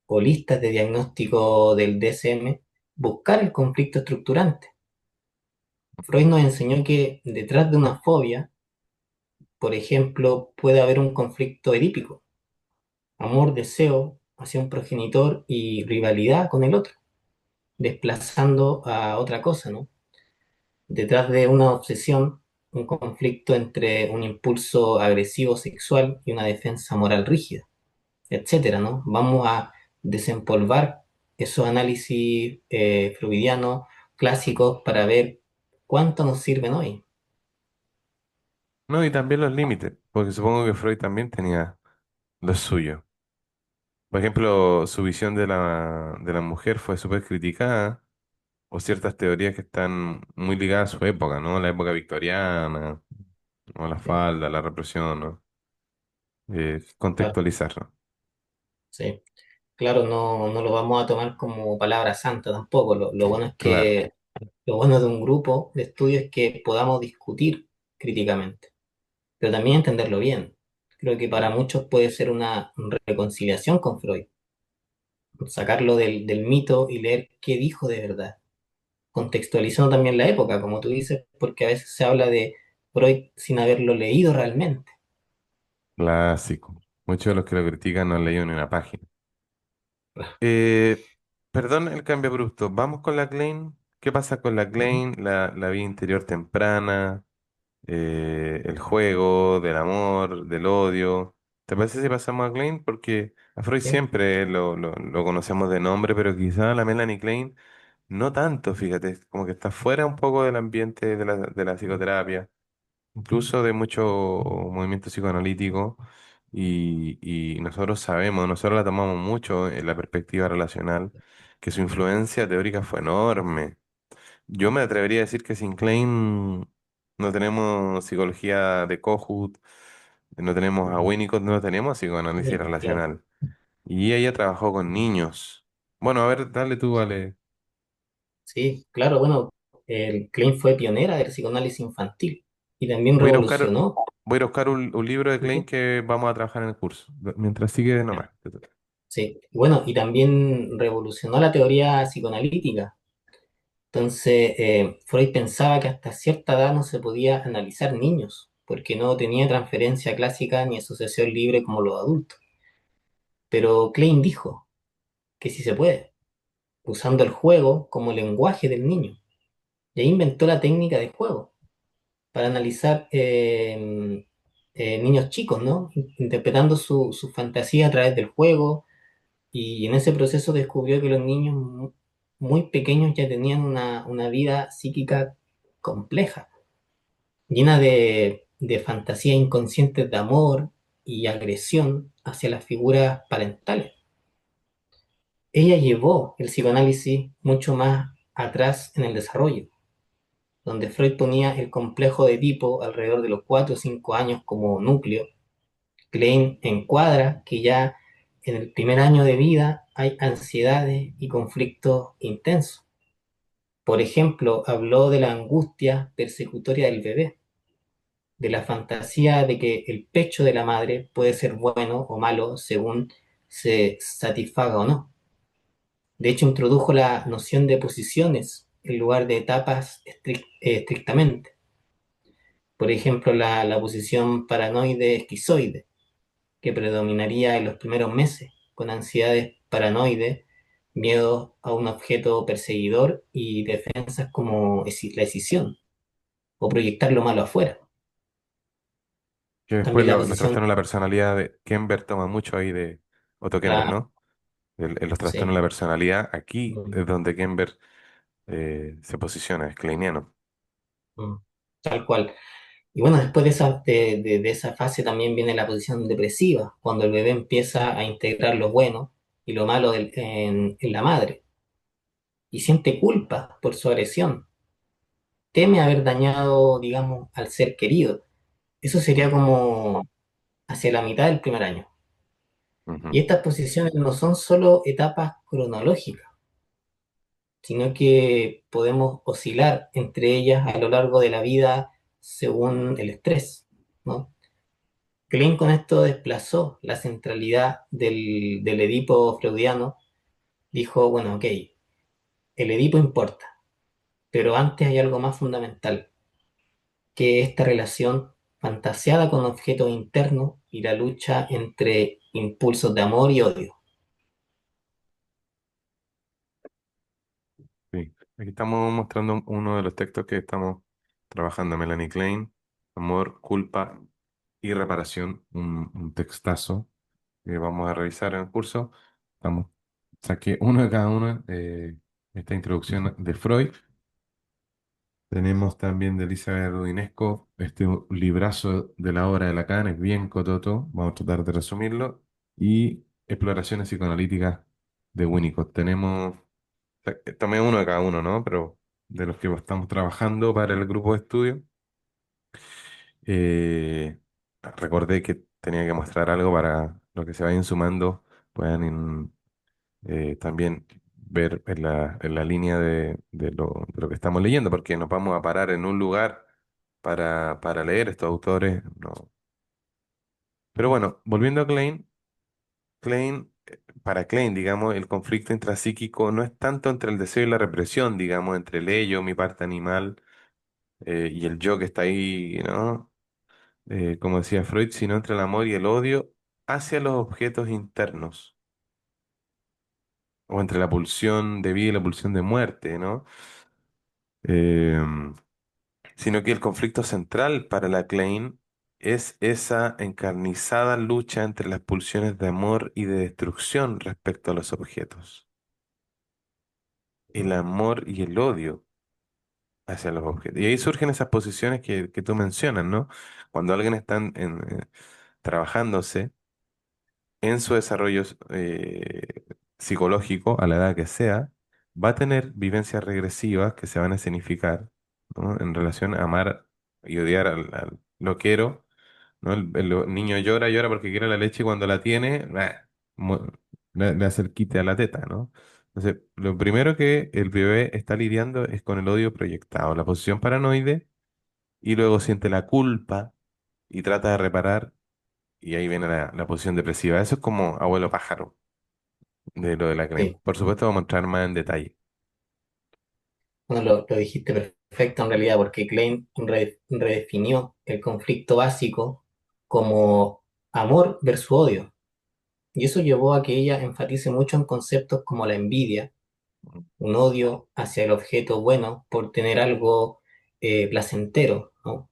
o listas de diagnóstico del DSM, buscar el conflicto estructurante. Freud nos enseñó que detrás de una fobia, por ejemplo, puede haber un conflicto edípico, amor, deseo hacia un progenitor y rivalidad con el otro, desplazando a otra cosa, ¿no? Detrás de una obsesión, un conflicto entre un impulso agresivo sexual y una defensa moral rígida, etcétera, ¿no? Vamos a desempolvar esos análisis freudianos clásicos para ver cuánto nos sirven hoy. No, y también los límites, porque supongo que Freud también tenía los suyos. Por ejemplo, su visión de la mujer fue súper criticada, o ciertas teorías que están muy ligadas a su época, ¿no? La época victoriana, o la Sí, falda, la represión, ¿no? claro, Contextualizarlo. sí. Claro, no lo vamos a tomar como palabra santa tampoco. Lo bueno es Claro. que lo bueno de un grupo de estudio es que podamos discutir críticamente, pero también entenderlo bien. Creo que para muchos puede ser una reconciliación con Freud, sacarlo del mito y leer qué dijo de verdad, contextualizando también la época, como tú dices, porque a veces se habla de Freud sin haberlo leído realmente. Clásico. Muchos de los que lo critican no han leído ni una página. Eh, Perdón el cambio brusco. Vamos con la Klein. ¿Qué pasa con la Ujú. Klein? La vida interior temprana, el juego, del amor, del odio. ¿Te parece si pasamos a Klein? Porque a Freud ¿Sí? siempre lo conocemos de nombre, pero quizá la Melanie Klein no tanto, fíjate, como que está fuera un poco del ambiente de la psicoterapia, incluso de mucho movimiento psicoanalítico. Y nosotros sabemos, nosotros la tomamos mucho en la perspectiva relacional, que su influencia teórica fue enorme. Yo me atrevería a decir que sin Klein no tenemos psicología de Kohut, no tenemos a Ujú. Winnicott, no tenemos psicoanálisis Claro. relacional. Y ella trabajó con niños. Bueno, a ver, dale tú, vale. Sí, claro, bueno, el Klein fue pionera del psicoanálisis infantil y también Voy a ir a buscar, revolucionó. voy a ir a buscar un libro de Klein Ujú. que vamos a trabajar en el curso. Mientras sigue nomás. Ya, sí, bueno, y también revolucionó la teoría psicoanalítica. Entonces, Freud pensaba que hasta cierta edad no se podía analizar niños, porque no tenía transferencia clásica ni asociación libre como los adultos. Pero Klein dijo que sí se puede, usando el juego como lenguaje del niño. Y ahí inventó la técnica de juego para analizar niños chicos, ¿no? Interpretando su fantasía a través del juego. Y en ese proceso descubrió que los niños muy pequeños ya tenían una vida psíquica compleja, llena de fantasías inconscientes de amor y agresión hacia las figuras parentales. Ella llevó el psicoanálisis mucho más atrás en el desarrollo, donde Freud ponía el complejo de Edipo alrededor de los 4 o 5 años como núcleo. Klein encuadra que ya en el primer año de vida hay ansiedades y conflictos intensos. Por ejemplo, habló de la angustia persecutoria del bebé, de la fantasía de que el pecho de la madre puede ser bueno o malo según se satisfaga o no. De hecho, introdujo la noción de posiciones en lugar de etapas estrictamente. Por ejemplo, la posición paranoide-esquizoide, que predominaría en los primeros meses, con ansiedades paranoides, miedo a un objeto perseguidor y defensas como la escisión o proyectar lo malo afuera. Que después También la los posición, trastornos de la personalidad de Kember toma mucho ahí de Otto Kember, la, ¿no? Los trastornos de sí, la personalidad, aquí mm, es donde Kember se posiciona, es kleiniano. mm, tal cual. Y bueno, después de esa fase también viene la posición depresiva, cuando el bebé empieza a integrar lo bueno y lo malo en la madre y siente culpa por su agresión, teme haber dañado, digamos, al ser querido. Eso sería Ujú, como hacia la mitad del primer año. ujú. Y estas posiciones no son solo etapas cronológicas, sino que podemos oscilar entre ellas a lo largo de la vida según el estrés, ¿no? Klein con esto desplazó la centralidad del Edipo freudiano, dijo, bueno, ok, el Edipo importa, pero antes hay algo más fundamental, que esta relación fantaseada con objetos internos y la lucha entre impulsos de amor y odio. Sí. Aquí estamos mostrando uno de los textos que estamos trabajando, Melanie Klein, Amor, Culpa y Reparación, un textazo que vamos a revisar en el curso. Estamos, saqué uno de cada uno, esta introducción de Freud. Tenemos también de Elizabeth Rudinesco, este librazo de la obra de Lacan, es bien cototo, vamos a tratar de resumirlo, y Exploraciones psicoanalíticas de Winnicott. Tenemos, tomé uno de cada uno, ¿no? Pero de los que estamos trabajando para el grupo de estudio, eh, recordé que tenía que mostrar algo para los que se vayan sumando, puedan también ver en la línea de lo que estamos leyendo, porque nos vamos a parar en un lugar para leer estos autores. No. Pero bueno, volviendo a Klein, para Klein, digamos, el conflicto intrapsíquico no es tanto entre el deseo y la represión, digamos, entre el ello, mi parte animal, y el yo que está ahí, ¿no? Como decía Freud, sino entre el amor y el odio hacia los objetos internos, o entre la pulsión de vida y la pulsión de muerte, ¿no? Em, Sino que el conflicto central para la Klein es esa encarnizada lucha entre las pulsiones de amor y de destrucción respecto a los objetos, el amor y el odio hacia los objetos. Y ahí surgen esas posiciones que tú mencionas, ¿no? Cuando alguien está trabajándose en su desarrollo psicológico, a la edad que sea, va a tener vivencias regresivas que se van a significar, ¿no? En relación a amar y odiar al loquero, ¿no? El niño llora, llora porque quiere la leche y cuando la tiene, le hace el quite a la teta, ¿no? Entonces, lo primero que el bebé está lidiando es con el odio proyectado, la posición paranoide, y luego siente la culpa y trata de reparar, y ahí viene la posición depresiva. Eso es como abuelo pájaro de lo de la Klein. Sí. Por supuesto, vamos a entrar más en detalle. Bueno, lo dijiste perfecto en realidad, porque Klein redefinió el conflicto básico como amor versus odio. Y eso llevó a que ella enfatice mucho en conceptos como la envidia, un odio hacia el objeto bueno por tener algo placentero, ¿no?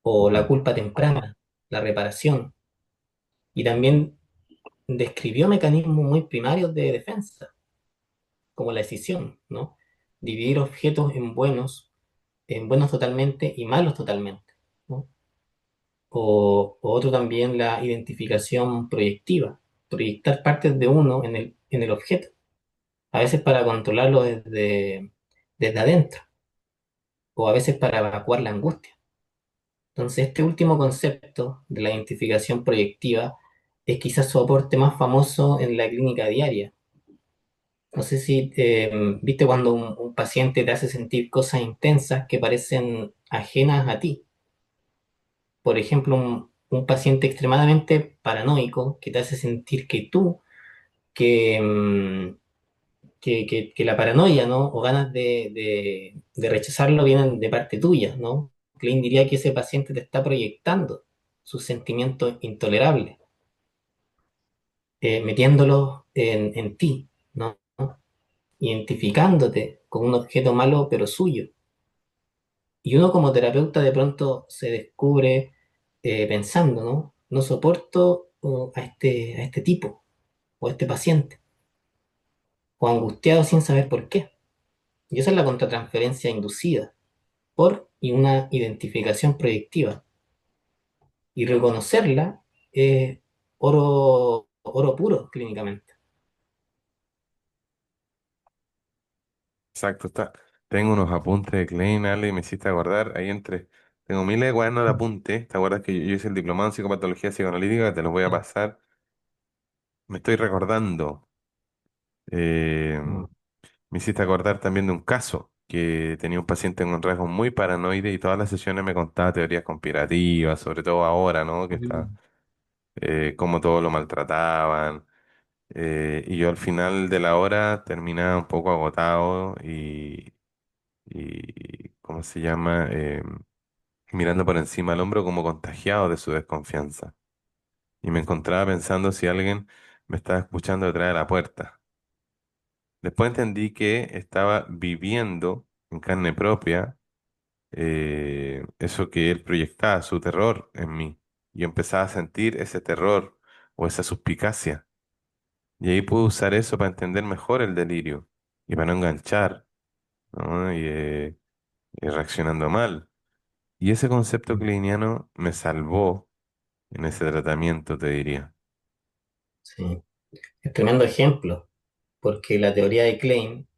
O la Ujú. culpa temprana, la reparación. Y también describió mecanismos muy primarios de defensa, como la escisión, ¿no? Dividir objetos en buenos totalmente y malos totalmente, ¿no? O otro también la identificación proyectiva, proyectar partes de uno en el objeto, a veces para controlarlo desde adentro, o a veces para evacuar la angustia. Entonces, este último concepto de la identificación proyectiva es quizás su aporte más famoso en la clínica diaria. No sé si viste cuando un paciente te hace sentir cosas intensas que parecen ajenas a ti. Por ejemplo, un paciente extremadamente paranoico que te hace sentir que, mm, que la paranoia, ¿no? O ganas de rechazarlo vienen de parte tuya, ¿no? Klein diría que ese paciente te está proyectando sus sentimientos intolerables, metiéndolos en ti, ¿no? Identificándote con un objeto malo pero suyo. Y uno como terapeuta de pronto se descubre pensando, ¿no? No soporto a este tipo o a este paciente, o angustiado sin saber por qué. Y esa es la contratransferencia inducida por y una identificación proyectiva. Y reconocerla es oro puro clínicamente. Exacto, está. Tengo unos apuntes de Klein, Ale, me hiciste acordar. Ahí entre. Tengo miles de cuadernos de apuntes. ¿Te acuerdas que yo hice el diplomado en psicopatología psicoanalítica? Te los voy a pasar. Me estoy recordando. eh, Mm. Me hiciste acordar también de un caso que tenía un paciente con rasgos muy paranoide y todas las sesiones me contaba teorías conspirativas, sobre todo ahora, ¿no? Que está, Mm. cómo todos lo maltrataban. Y yo al final de la hora terminaba un poco agotado y ¿cómo se llama? Mirando por encima del hombro como contagiado de su desconfianza. Y me encontraba pensando si alguien me estaba escuchando detrás de la puerta. Después entendí que estaba viviendo en carne propia eso que él proyectaba, su terror en mí. Yo empezaba a sentir ese terror o esa suspicacia. Y ahí pude usar eso para entender mejor el delirio y para no enganchar, ¿no? Y reaccionando mal. Y ese concepto kleiniano me salvó en ese tratamiento, te diría. Sí, es tremendo ejemplo, porque la teoría de Klein,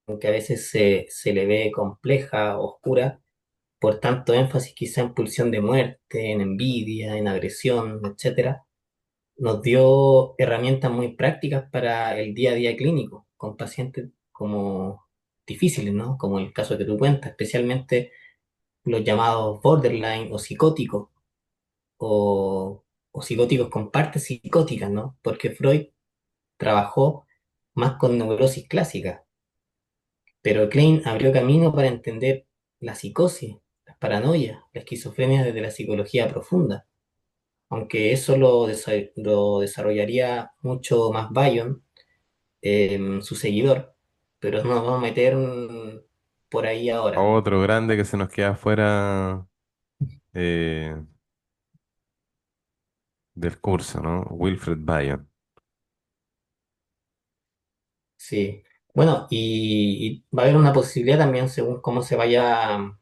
aunque a veces se le ve compleja, oscura, por tanto énfasis quizá en pulsión de muerte, en envidia, en agresión, etcétera, nos dio herramientas muy prácticas para el día a día clínico, con pacientes como difíciles, ¿no? Como el caso que tú cuentas, especialmente los llamados borderline o psicóticos, o, o psicóticos con partes psicóticas, ¿no? Porque Freud trabajó más con neurosis clásica, pero Klein abrió camino para entender la psicosis, las paranoias, la esquizofrenia desde la psicología profunda, aunque eso lo desarrollaría mucho más Bayon, su seguidor, pero no nos vamos a meter por ahí ahora. Otro grande que se nos queda fuera del curso, ¿no? Wilfred Bion. Sí. Bueno, y va a haber una posibilidad también según cómo se vaya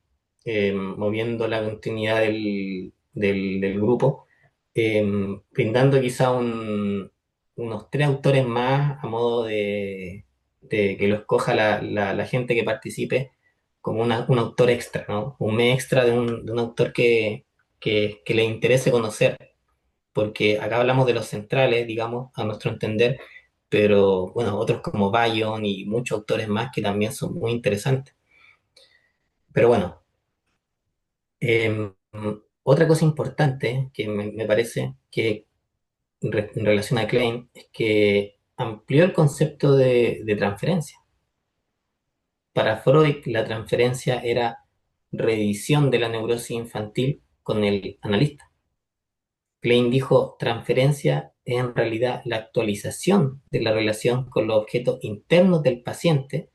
moviendo la continuidad del grupo, eh, brindando quizá unos tres autores más a modo de que lo escoja la gente que participe como un autor extra, ¿no? Un mes extra de un autor que le interese conocer, porque acá hablamos de los centrales, digamos, a nuestro entender, pero bueno, otros como Bayon y muchos autores más que también son muy interesantes. Pero bueno, eh, otra cosa importante que me parece que en relación a Klein es que amplió el concepto de transferencia. Para Freud, la transferencia era reedición de la neurosis infantil con el analista. Klein dijo, transferencia es en realidad la actualización de la relación con los objetos internos del paciente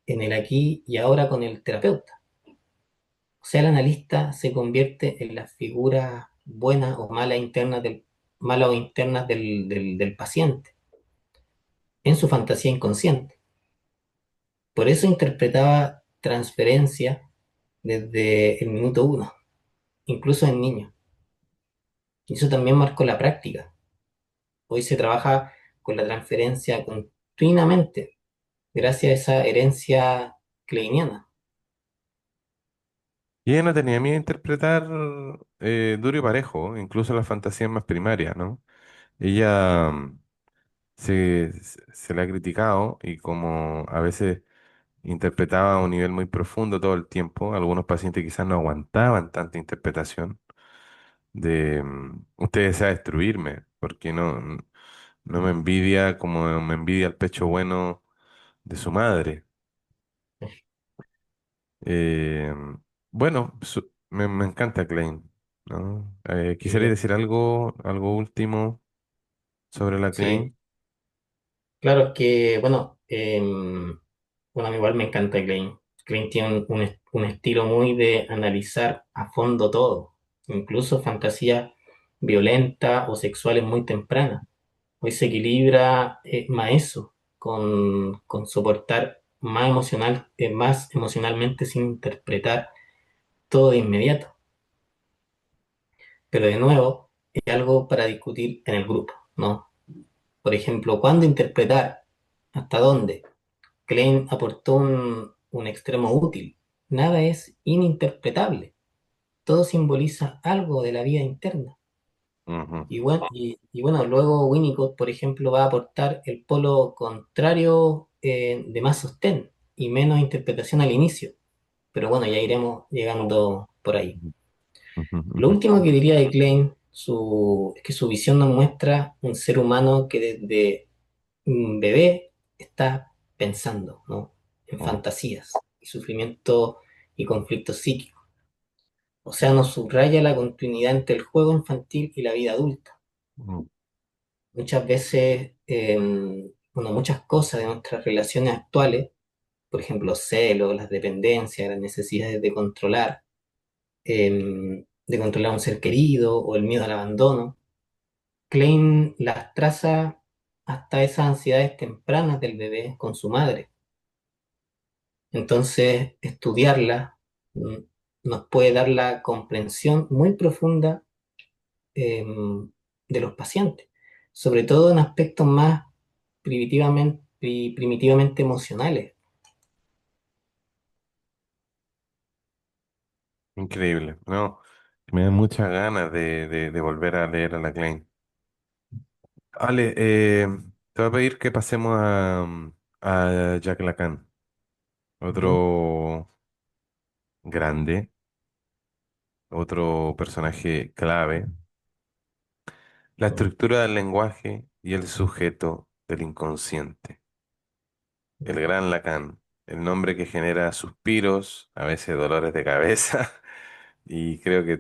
en el aquí y ahora con el terapeuta. O sea, el analista se convierte en la figura buena o mala interna mala o internas del paciente, en su fantasía inconsciente. Por eso interpretaba transferencia desde el minuto uno, incluso en niños. Y eso también marcó la práctica. Hoy se trabaja con la transferencia continuamente, gracias a esa herencia kleiniana. Y ella no tenía miedo de interpretar duro y parejo, incluso las fantasías más primarias, ¿no? Ella se le ha criticado y como a veces interpretaba a un nivel muy profundo todo el tiempo, algunos pacientes quizás no aguantaban tanta interpretación de usted desea destruirme, porque no me envidia como me envidia el pecho bueno de su madre. Eh, bueno, me encanta Klein, ¿no? ¿Quisiera Y, decir algo último sobre la sí, Klein? claro que, bueno, bueno, a mí igual me encanta Klein. Klein tiene un estilo muy de analizar a fondo todo, incluso fantasías violentas o sexuales muy tempranas. Hoy se equilibra más eso, con soportar más emocionalmente sin interpretar todo de inmediato. Pero de nuevo, es algo para discutir en el grupo, ¿no? Por ejemplo, ¿cuándo interpretar? ¿Hasta dónde? Klein aportó un extremo útil. Nada es ininterpretable. Todo simboliza algo de la vida interna. Ujú, Y bueno, luego Winnicott, por ejemplo, va a aportar el polo contrario de más sostén y menos interpretación al inicio. Pero bueno, ya iremos llegando por ahí. ujú, ujú, Lo ujú. último que diría de Klein es que su visión nos muestra un ser humano que desde un bebé está pensando, ¿no? En Oh, fantasías y sufrimiento y conflictos psíquicos. O sea, nos subraya la continuidad entre el juego infantil y la vida adulta. mm, Muchas veces, bueno, muchas cosas de nuestras relaciones actuales, por ejemplo, los celos, las dependencias, las necesidades de controlar a un ser querido o el miedo al abandono, Klein las traza hasta esas ansiedades tempranas del bebé con su madre. Entonces, estudiarla mm, nos puede dar la comprensión muy profunda eh, de los pacientes, sobre todo en aspectos más primitivamente emocionales. increíble, ¿no? Me da muchas ganas de volver a leer a la Klein. Ale, te voy a pedir que pasemos a Jacques Lacan, Ujú, otro grande, otro personaje clave. La ujú, estructura del lenguaje y el sujeto del inconsciente. El ujú. gran Lacan, el nombre que genera suspiros, a veces dolores de cabeza, y creo que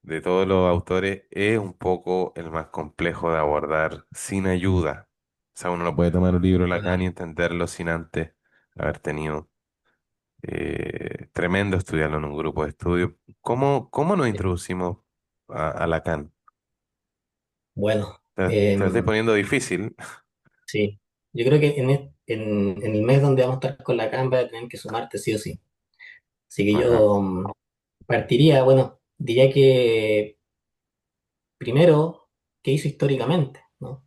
de todos los autores, es un poco el más complejo de abordar sin ayuda. O sea, uno no puede tomar un libro de Lacan y Total. entenderlo sin antes haber tenido tremendo estudiarlo en un grupo de estudio. ¿Cómo nos introducimos a Lacan? Bueno, Te lo estoy poniendo difícil. sí, yo creo que en el mes donde vamos a estar con la Canva tienen que sumarte sí o sí. Así que Ajá. yo partiría, bueno, diría que primero, ¿qué hizo históricamente? ¿No?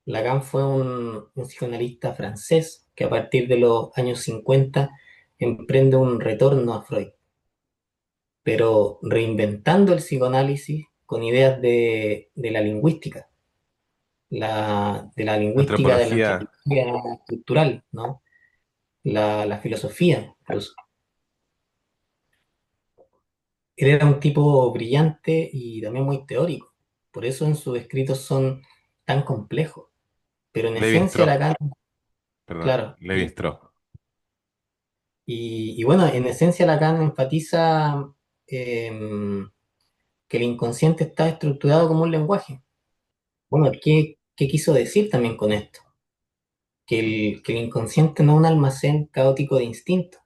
Lacan fue un psicoanalista francés que a partir de los años 50 emprende un retorno a Freud, pero reinventando el psicoanálisis con ideas de la lingüística. de la lingüística, de la Antropología, antropología estructural, ¿no? La filosofía, incluso. Él era un tipo brillante y también muy teórico. Por eso en sus escritos son tan complejos. Pero en Levi esencia Strauss, Lacan, perdón, claro, Levi Strauss. y bueno, en esencia Lacan enfatiza que el inconsciente está estructurado como un lenguaje. Bueno, ¿qué quiso decir también con esto? Que el inconsciente no es un almacén caótico de instintos,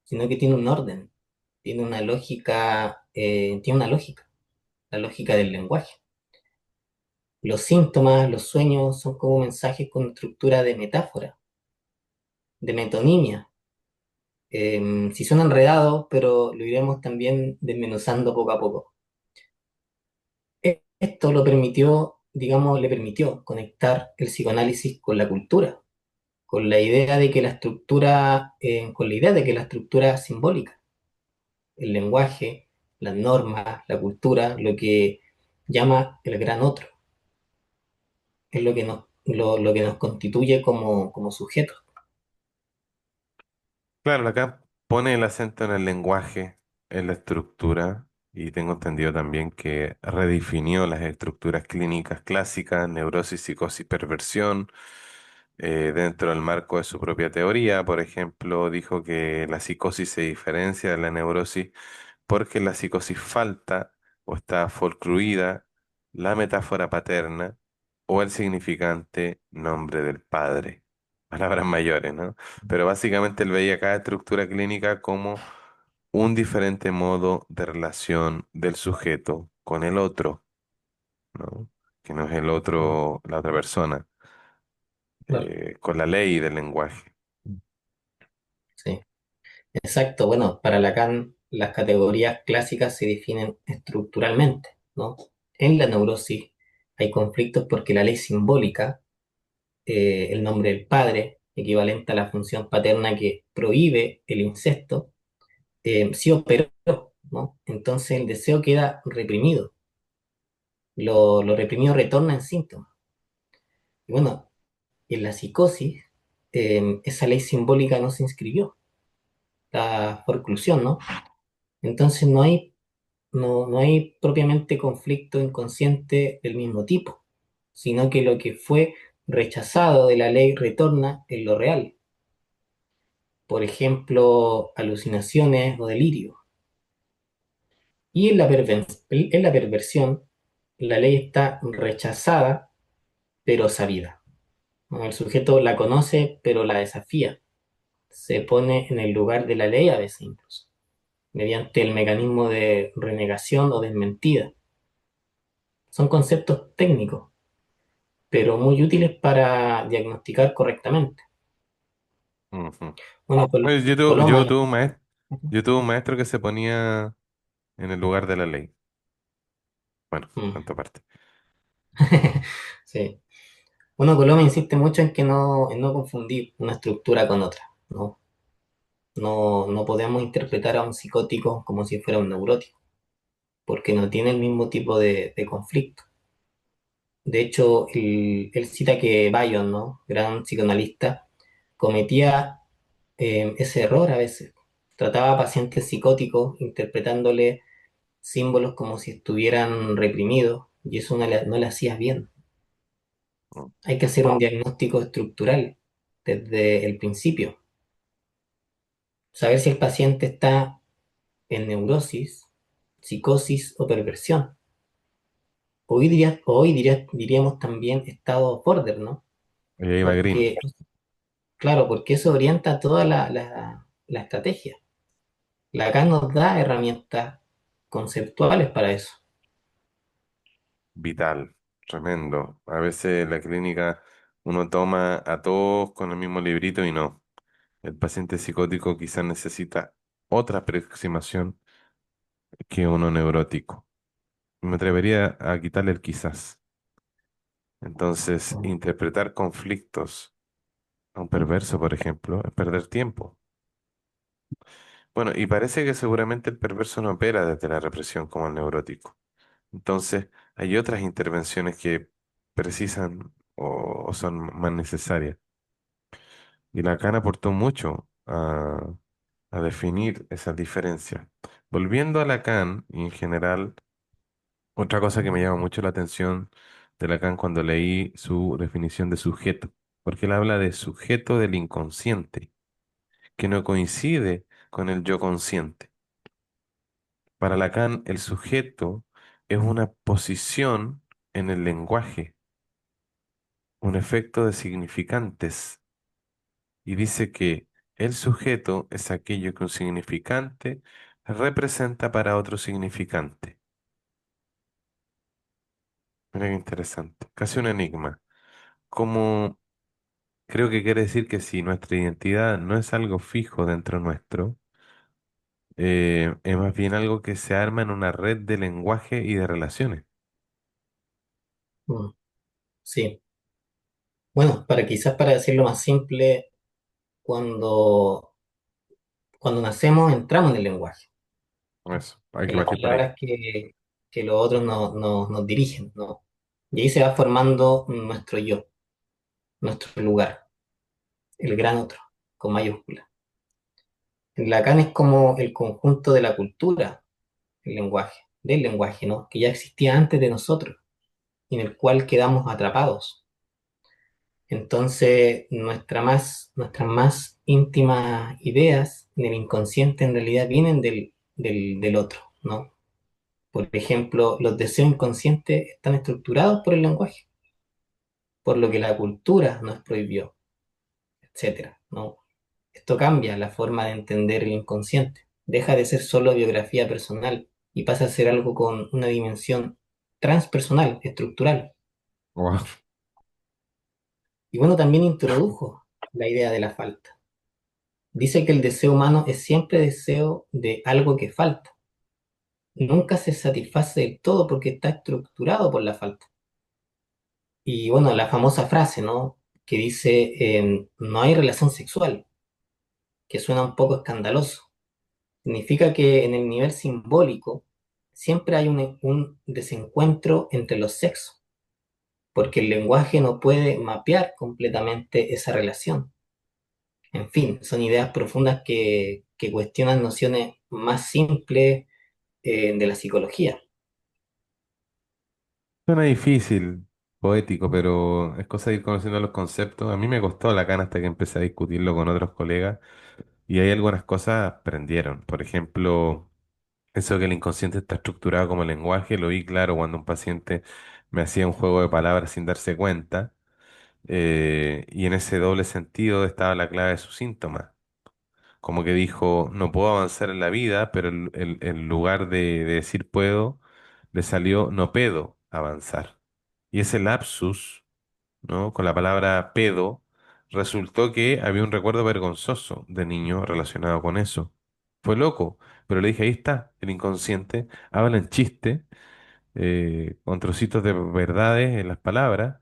sino que tiene un orden, tiene una lógica, la lógica del lenguaje. Los síntomas, los sueños son como mensajes con estructura de metáfora, de metonimia. Si son enredados, pero lo iremos también desmenuzando poco a poco. Esto lo permitió, digamos, le permitió conectar el psicoanálisis con la cultura, con la idea de que la estructura, con la idea de que la estructura simbólica, el lenguaje, las normas, la cultura, lo que llama el gran otro, es lo que nos constituye como sujetos. Claro, acá pone el acento en el lenguaje, en la estructura, y tengo entendido también que redefinió las estructuras clínicas clásicas, neurosis, psicosis, perversión, dentro del marco de su propia teoría. Por ejemplo, dijo que la psicosis se diferencia de la neurosis porque en la psicosis falta o está folcluida la metáfora paterna o el significante nombre del padre. Palabras mayores, ¿no? Pero básicamente él veía cada estructura clínica como un diferente modo de relación del sujeto con el otro, ¿no? Que no es el otro, la otra persona, Claro, con la ley del lenguaje. sí. Exacto, bueno, para Lacan las categorías clásicas se definen estructuralmente, ¿no? En la neurosis hay conflictos porque la ley simbólica, el nombre del padre, equivalente a la función paterna que prohíbe el incesto, sí operó, ¿no? Entonces el deseo queda reprimido, lo reprimido retorna en síntomas. Y bueno, en la psicosis, esa ley simbólica no se inscribió, la forclusión, ¿no? Entonces no hay propiamente conflicto inconsciente del mismo tipo, sino que lo que fue rechazado de la ley retorna en lo real. Por ejemplo, alucinaciones o delirio. Y en la perversión, la ley está rechazada, pero sabida, ¿no? El sujeto la conoce, pero la desafía. Se pone en el lugar de la ley a veces incluso, mediante el mecanismo de renegación o desmentida. Son conceptos técnicos pero muy útiles para diagnosticar correctamente. Ujú. Bueno, Pues Coloma, yo tuve un maestro que se ponía en el lugar de la ley. Bueno, mm, tanto parte. sí. Bueno, Coloma insiste mucho en no confundir una estructura con otra, ¿no? No podemos interpretar a un psicótico como si fuera un neurótico, porque no tiene el mismo tipo de conflicto. De hecho, él cita que Bayon, ¿no? Gran psicoanalista, cometía ese error a veces. Trataba a pacientes psicóticos interpretándole símbolos como si estuvieran reprimidos y eso no le hacía bien. Mm. Hay que hacer un diagnóstico estructural desde el principio, saber si el paciente está en neurosis, psicosis o perversión. Diríamos también estado border, ¿no? Y ahí va Green. Porque, claro, porque eso orienta toda la estrategia. Lacan nos da herramientas conceptuales para eso. Vital, tremendo. A veces en la clínica uno toma a todos con el mismo librito y no. El paciente psicótico quizás necesita otra aproximación que uno neurótico. Me atrevería a quitarle el quizás. Entonces, interpretar conflictos a un perverso, por ejemplo, es perder tiempo. Bueno, y parece que seguramente el perverso no opera desde la represión como el neurótico. Entonces, hay otras intervenciones que precisan o son más necesarias. Y Lacan aportó mucho a definir esas diferencias. Volviendo a Lacan, y en general, otra cosa que me llama mucho la atención de Lacan cuando leí su definición de sujeto, porque él habla de sujeto del inconsciente, que no coincide con el yo consciente. Para Lacan, el sujeto es una posición en el lenguaje, un efecto de significantes, y dice que el sujeto es aquello que un significante representa para otro significante. Mira qué interesante, casi un enigma. Como creo que quiere decir que si nuestra identidad no es algo fijo dentro nuestro, es más bien algo que se arma en una red de lenguaje y de relaciones. Mm, sí. Bueno, quizás para decirlo más simple, cuando, cuando nacemos entramos en el lenguaje, Eso, hay que en las partir por ahí. palabras que los otros nos dirigen, ¿no? Y ahí se va formando nuestro yo, nuestro lugar, el gran otro, con mayúscula. El Lacan es como el conjunto de la cultura, el lenguaje, del lenguaje, ¿no? Que ya existía antes de nosotros y en el cual quedamos atrapados. Entonces, nuestras más íntimas ideas en el inconsciente en realidad vienen del otro, ¿no? Por ejemplo, los deseos inconscientes están estructurados por el lenguaje, por lo que la cultura nos prohibió, etcétera, ¿no? Esto cambia la forma de entender el inconsciente. Deja de ser solo biografía personal y pasa a ser algo con una dimensión transpersonal, estructural. Wow. Y bueno, también introdujo la idea de la falta. Dice que el deseo humano es siempre deseo de algo que falta. Nunca se satisface del todo porque está estructurado por la falta. Y bueno, la famosa frase, ¿no? Que dice, no hay relación sexual, que suena un poco escandaloso. Significa que en el nivel simbólico siempre hay un desencuentro entre los sexos, porque el lenguaje no puede mapear completamente esa relación. En fin, son ideas profundas que cuestionan nociones más simples de la psicología. Suena difícil, poético, pero es cosa de ir conociendo los conceptos. A mí me costó Lacan hasta que empecé a discutirlo con otros colegas y hay algunas cosas prendieron. Por ejemplo, eso que el inconsciente está estructurado como lenguaje, lo vi claro cuando un paciente me hacía un juego de palabras sin darse cuenta, y en ese doble sentido estaba la clave de su síntoma. Como que dijo, no puedo avanzar en la vida, pero en lugar de decir puedo, le salió no puedo avanzar. Y ese lapsus, ¿no? Con la palabra pedo, resultó que había un recuerdo vergonzoso de niño relacionado con eso. Fue loco, pero le dije, ahí está, el inconsciente habla en chiste, con trocitos de verdades en las palabras,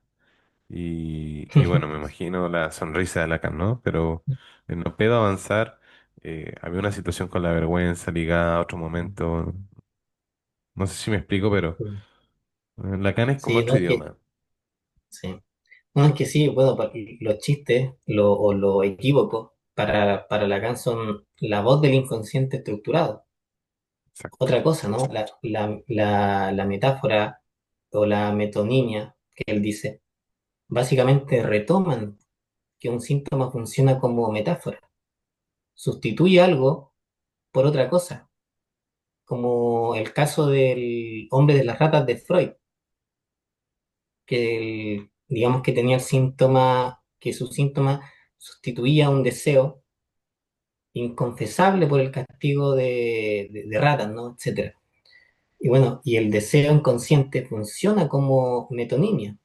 y bueno, me imagino la sonrisa de Lacan, ¿no? Pero no puedo avanzar, había una situación con la vergüenza ligada a otro momento, no sé si me explico, pero Lacan es como Sí, no otro es que, idioma. sí. No, es que sí, bueno, los chistes o los equívocos para Lacan son la voz del inconsciente estructurado. Exacto. Otra cosa, ¿no? La metáfora o la metonimia que él dice, básicamente retoman que un síntoma funciona como metáfora. Sustituye algo por otra cosa, como el caso del hombre de las ratas de Freud, digamos que tenía el síntoma, que su síntoma sustituía un deseo inconfesable por el castigo de ratas, ¿no? Etcétera. Y bueno, y el deseo inconsciente funciona como metonimia,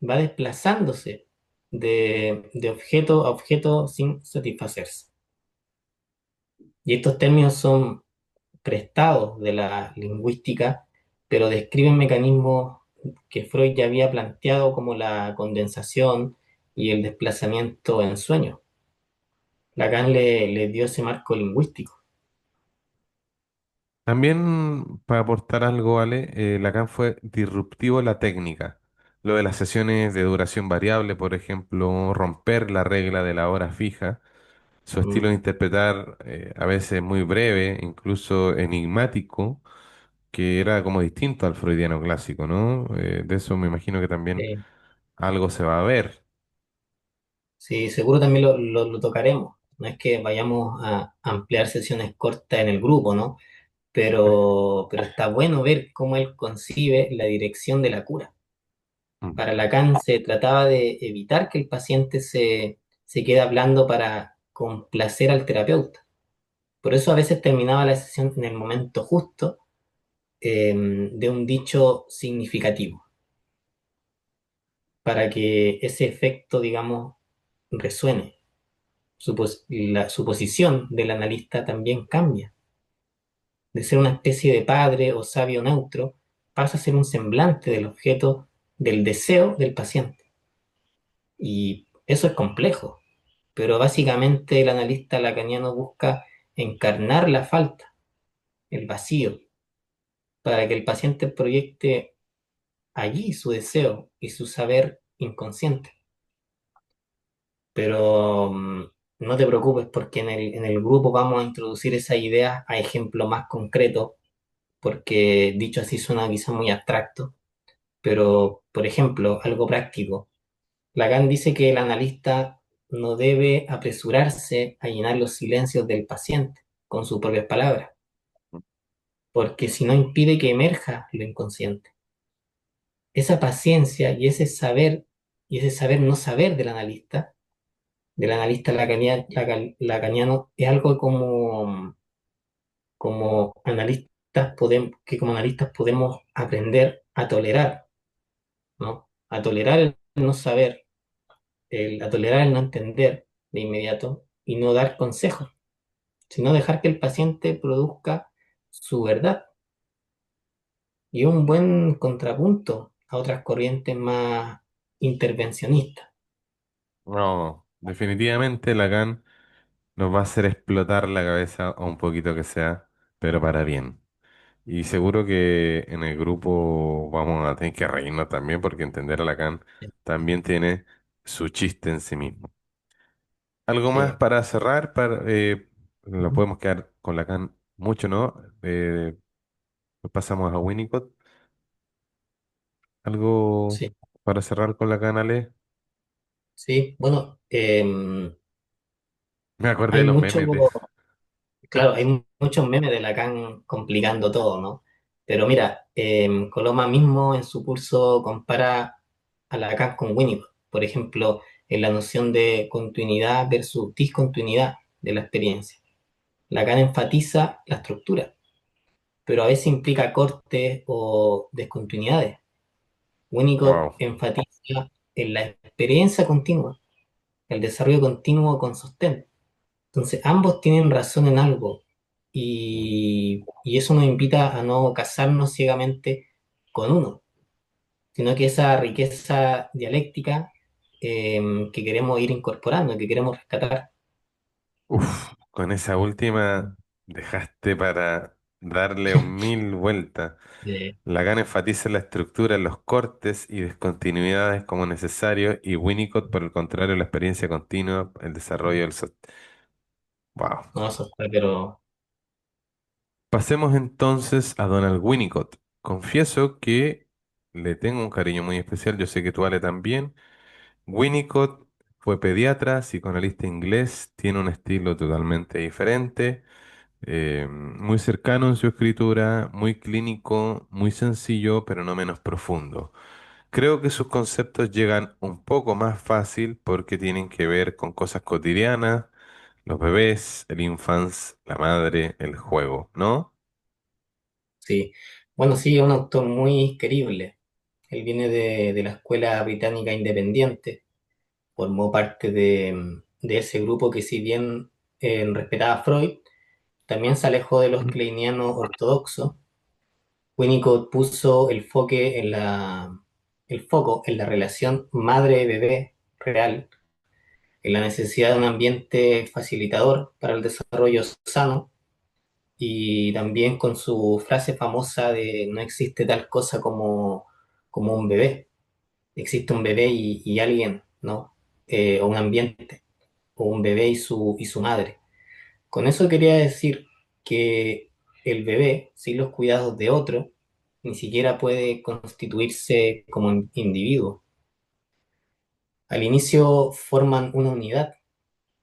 va desplazándose de objeto a objeto sin satisfacerse. Y estos términos son prestados de la lingüística, pero describen mecanismos que Freud ya había planteado como la condensación y el desplazamiento en sueños. Lacan le dio ese marco lingüístico. También, para aportar algo, Ale, Lacan fue disruptivo en la técnica. Lo de las sesiones de duración variable, por ejemplo, romper la regla de la hora fija, su estilo Mm, de interpretar a veces muy breve, incluso enigmático, que era como distinto al freudiano clásico, ¿no? De eso me imagino que también sí, algo se va a ver. sí, seguro también lo tocaremos. No es que vayamos a ampliar sesiones cortas en el grupo, ¿no? Pero está bueno ver cómo él concibe la dirección de la cura. Mm. Para Lacan se trataba de evitar que el paciente se quede hablando para complacer al terapeuta. Por eso a veces terminaba la sesión en el momento justo de un dicho significativo, para que ese efecto, digamos, resuene. La suposición del analista también cambia. De ser una especie de padre o sabio neutro, pasa a ser un semblante del objeto del deseo del paciente. Y eso es complejo, pero básicamente el analista lacaniano busca encarnar la falta, el vacío, para que el paciente proyecte allí su deseo y su saber inconsciente. Pero no te preocupes porque en el grupo vamos a introducir esa idea a ejemplos más concretos, porque dicho así suena quizá muy abstracto, pero por ejemplo, algo práctico. Lacan dice que el analista no debe apresurarse a llenar los silencios del paciente con sus propias palabras, porque si no impide que emerja lo inconsciente. Esa paciencia y ese saber no saber del analista lacaniano, es algo como analistas que como analistas podemos aprender a tolerar, ¿no? A tolerar el no saber, a tolerar el no entender de inmediato y no dar consejos, sino dejar que el paciente produzca su verdad. Y un buen contrapunto a otras corrientes más intervencionistas. No, definitivamente Lacan nos va a hacer explotar la cabeza o un poquito que sea, pero para bien. Y seguro que en el grupo vamos a tener que reírnos también porque entender a Lacan también tiene su chiste en sí mismo. ¿Algo más Sí. para cerrar? No podemos quedar con Lacan mucho, ¿no? Pasamos a Winnicott. ¿Algo Sí, para cerrar con Lacan, Ale? sí. Bueno, Me acordé hay de los mucho, memes de... claro, hay muchos memes de Lacan complicando todo, ¿no? Pero mira, Coloma mismo en su curso compara a Lacan con Winnicott, por ejemplo, en la noción de continuidad versus discontinuidad de la experiencia. Lacan enfatiza la estructura, pero a veces implica cortes o descontinuidades. Winnicott Wow. enfatiza en la experiencia continua, el desarrollo continuo con sostén. Entonces, ambos tienen razón en algo y eso nos invita a no casarnos ciegamente con uno, sino que esa riqueza dialéctica que queremos ir incorporando, que queremos rescatar. Uf, con esa última dejaste para darle un mil vueltas. Eh, Lacan enfatiza la estructura, los cortes y descontinuidades como necesarios y Winnicott, por el contrario, la experiencia continua, el desarrollo del... Wow. no, eso está, pero Pasemos entonces a Donald Winnicott. Confieso que le tengo un cariño muy especial, yo sé que tú, Ale, también. Winnicott fue pediatra, psicoanalista inglés, tiene un estilo totalmente diferente, muy cercano en su escritura, muy clínico, muy sencillo, pero no menos profundo. Creo que sus conceptos llegan un poco más fácil porque tienen que ver con cosas cotidianas, los bebés, el infants, la madre, el juego, ¿no? sí. Bueno, sí, es un autor muy querible. Él viene de la Escuela Británica Independiente, formó parte de ese grupo que si bien respetaba a Freud, también se alejó de los kleinianos ortodoxos. Winnicott puso el foco en la relación madre-bebé real, en la necesidad de un ambiente facilitador para el desarrollo sano y también con su frase famosa de no existe tal cosa como un bebé. existe un bebé y alguien, ¿no? O un ambiente, o un bebé y su madre. Con eso quería decir que el bebé, sin los cuidados de otro, ni siquiera puede constituirse como individuo. Al inicio forman una unidad,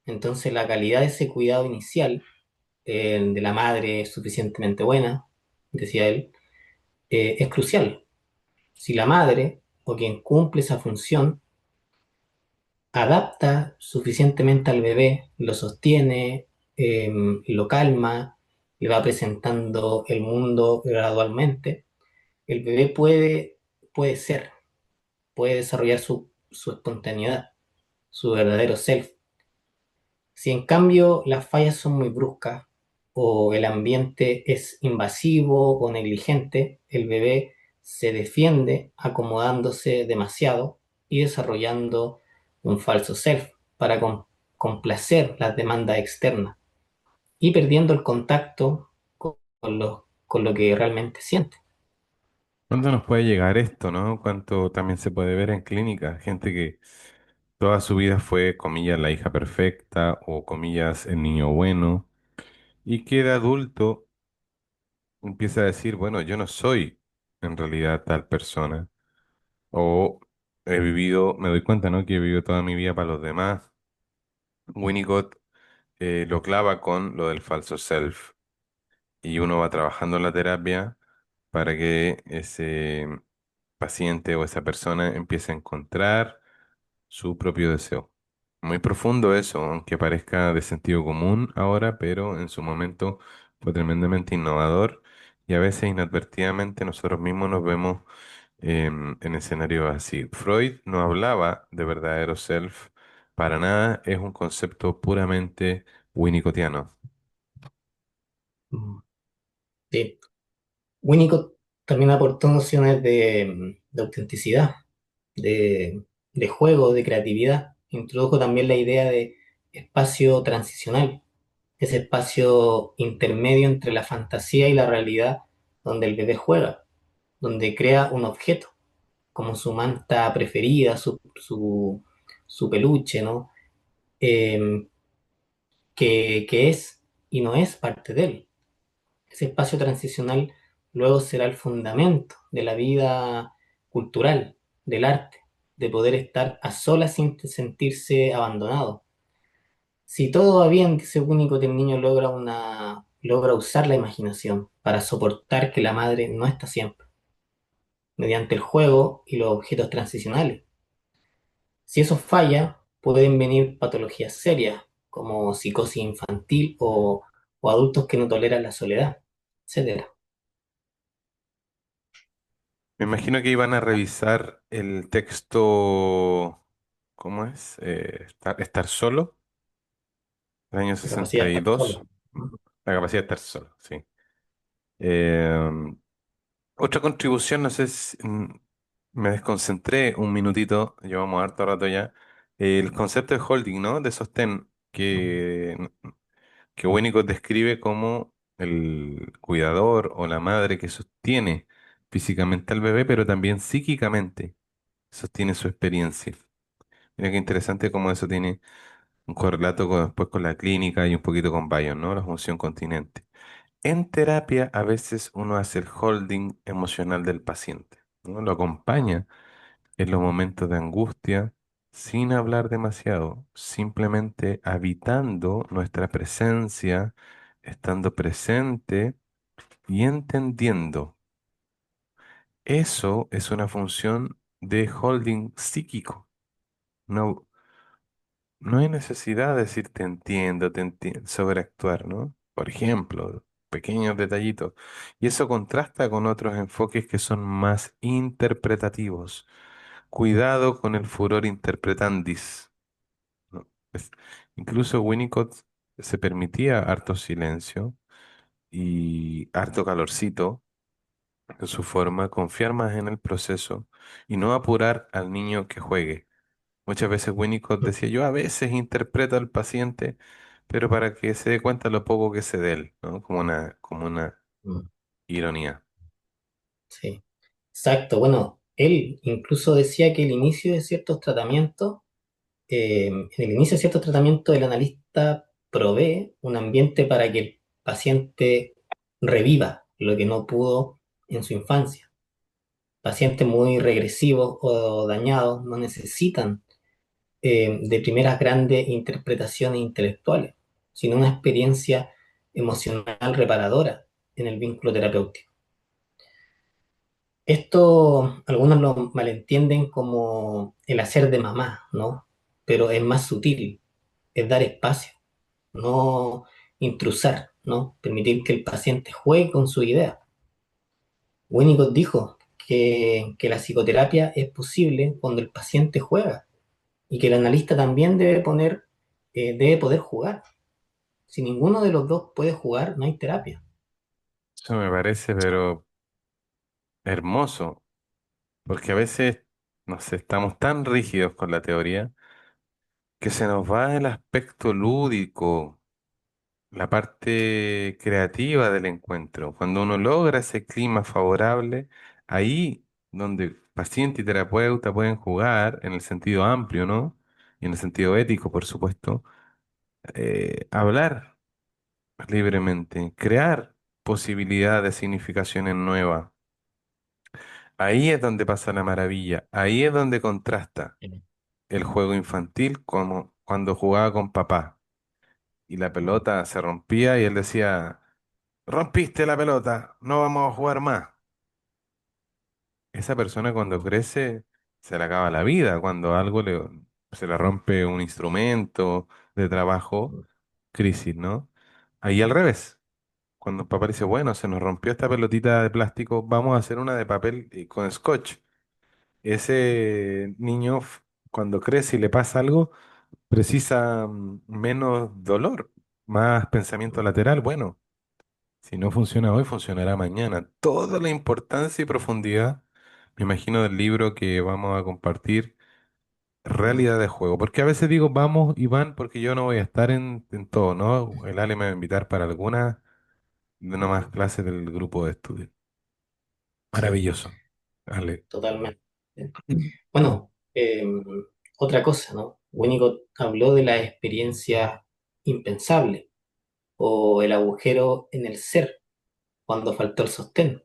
entonces la calidad de ese cuidado inicial de la madre es suficientemente buena, decía él, es crucial. Si la madre o quien cumple esa función adapta suficientemente al bebé, lo sostiene, lo calma, le va presentando el mundo gradualmente, el bebé puede ser, puede desarrollar su espontaneidad, su verdadero self. Si en cambio las fallas son muy bruscas o el ambiente es invasivo o negligente, el bebé se defiende acomodándose demasiado y desarrollando un falso self para complacer las demandas externas y perdiendo el contacto con lo que realmente siente. ¿Cuánto nos puede llegar esto, no? ¿Cuánto también se puede ver en clínica? Gente que toda su vida fue, comillas, la hija perfecta o, comillas, el niño bueno, y que de adulto empieza a decir, bueno, yo no soy en realidad tal persona, o he vivido, me doy cuenta, ¿no? Que he vivido toda mi vida para los demás. Winnicott lo clava con lo del falso self, y uno va trabajando en la terapia para que ese paciente o esa persona empiece a encontrar su propio deseo. Muy profundo eso, aunque parezca de sentido común ahora, pero en su momento fue tremendamente innovador y a veces inadvertidamente nosotros mismos nos vemos en escenarios así. Freud no hablaba de verdadero self para nada, es un concepto puramente winnicottiano. Mm, sí. Winnicott también aportó nociones de autenticidad, de juego, de creatividad. Introdujo también la idea de espacio transicional, ese espacio intermedio entre la fantasía y la realidad, donde el bebé juega, donde crea un objeto, como su manta preferida, su peluche, ¿no? Eh, que es y no es parte de él. Ese espacio transicional luego será el fundamento de la vida cultural, del arte, de poder estar a solas sin sentirse abandonado. Si todo va bien, dice Winnicott, el niño logra usar la imaginación para soportar que la madre no está siempre, mediante el juego y los objetos transicionales. Si eso falla, pueden venir patologías serias, como psicosis infantil o adultos que no toleran la soledad, etcétera. Me imagino que iban a revisar el texto, ¿cómo es? Estar solo, el año La capacidad de estar 62, solo. la capacidad de estar solo, sí. Eh, Otra contribución, no sé si me desconcentré un minutito, llevamos harto rato ya. El concepto de holding, ¿no? De sostén, que Winnicott describe como el cuidador o la madre que sostiene físicamente al bebé, pero también psíquicamente sostiene su experiencia. Mira qué interesante cómo eso tiene un correlato después con la clínica y un poquito con Bayern, ¿no? La función continente. En terapia, a veces uno hace el holding emocional del paciente, ¿no? Lo acompaña en los momentos de angustia, sin hablar demasiado, simplemente habitando nuestra presencia, estando presente y entendiendo. Eso es una función de holding psíquico. No, no hay necesidad de decir te entiendo, sobreactuar, ¿no? Por ejemplo, pequeños detallitos. Y eso contrasta con otros enfoques que son más interpretativos. Cuidado con el furor interpretandis, ¿no? Incluso Winnicott se permitía harto silencio y harto calorcito en su forma, confiar más en el proceso y no apurar al niño que juegue. Muchas veces Winnicott decía, yo a veces interpreto al paciente, pero para que se dé cuenta lo poco que sé de él, ¿no? Como una Mm, ironía. sí, exacto. Bueno, Él incluso decía que el inicio de ciertos tratamientos, en el inicio de ciertos tratamientos, el analista provee un ambiente para que el paciente reviva lo que no pudo en su infancia. Pacientes muy regresivos o dañados no necesitan de primeras grandes interpretaciones intelectuales, sino una experiencia emocional reparadora en el vínculo terapéutico. Esto algunos lo malentienden como el hacer de mamá, ¿no? Pero es más sutil, es dar espacio, no intrusar, ¿no? Permitir que el paciente juegue con su idea. Winnicott dijo que la psicoterapia es posible cuando el paciente juega y que el analista también debe poder jugar. Si ninguno de los dos puede jugar, no hay terapia. Eso me parece, pero hermoso, porque a veces, no sé, estamos tan rígidos con la teoría que se nos va el aspecto lúdico, la parte creativa del encuentro. Cuando uno logra ese clima favorable, ahí donde paciente y terapeuta pueden jugar en el sentido amplio, ¿no? Y en el sentido ético, por supuesto, hablar libremente, crear posibilidades de significaciones nuevas. Ahí es donde pasa la maravilla, ahí es donde contrasta el juego infantil como cuando jugaba con papá y la pelota se rompía y él decía, rompiste la pelota, no vamos a jugar más. Esa persona cuando crece se le acaba la vida, cuando se le rompe un instrumento de trabajo, crisis, ¿no? Ahí al revés. Cuando papá dice, bueno, se nos rompió esta pelotita de plástico, vamos a hacer una de papel y con scotch. Ese niño, cuando crece y le pasa algo, precisa menos dolor, más pensamiento lateral. Bueno, si no funciona hoy, funcionará mañana. Toda la importancia y profundidad, me imagino, del libro que vamos a compartir, realidad de juego. Porque a veces digo, vamos y van, porque yo no voy a estar en todo, ¿no? El Ale me va a invitar para alguna de una más clases del grupo de estudio. Sí, Maravilloso. Ale. totalmente. Bueno, otra cosa, ¿no? Winnicott habló de la experiencia impensable o el agujero en el ser cuando faltó el sostén.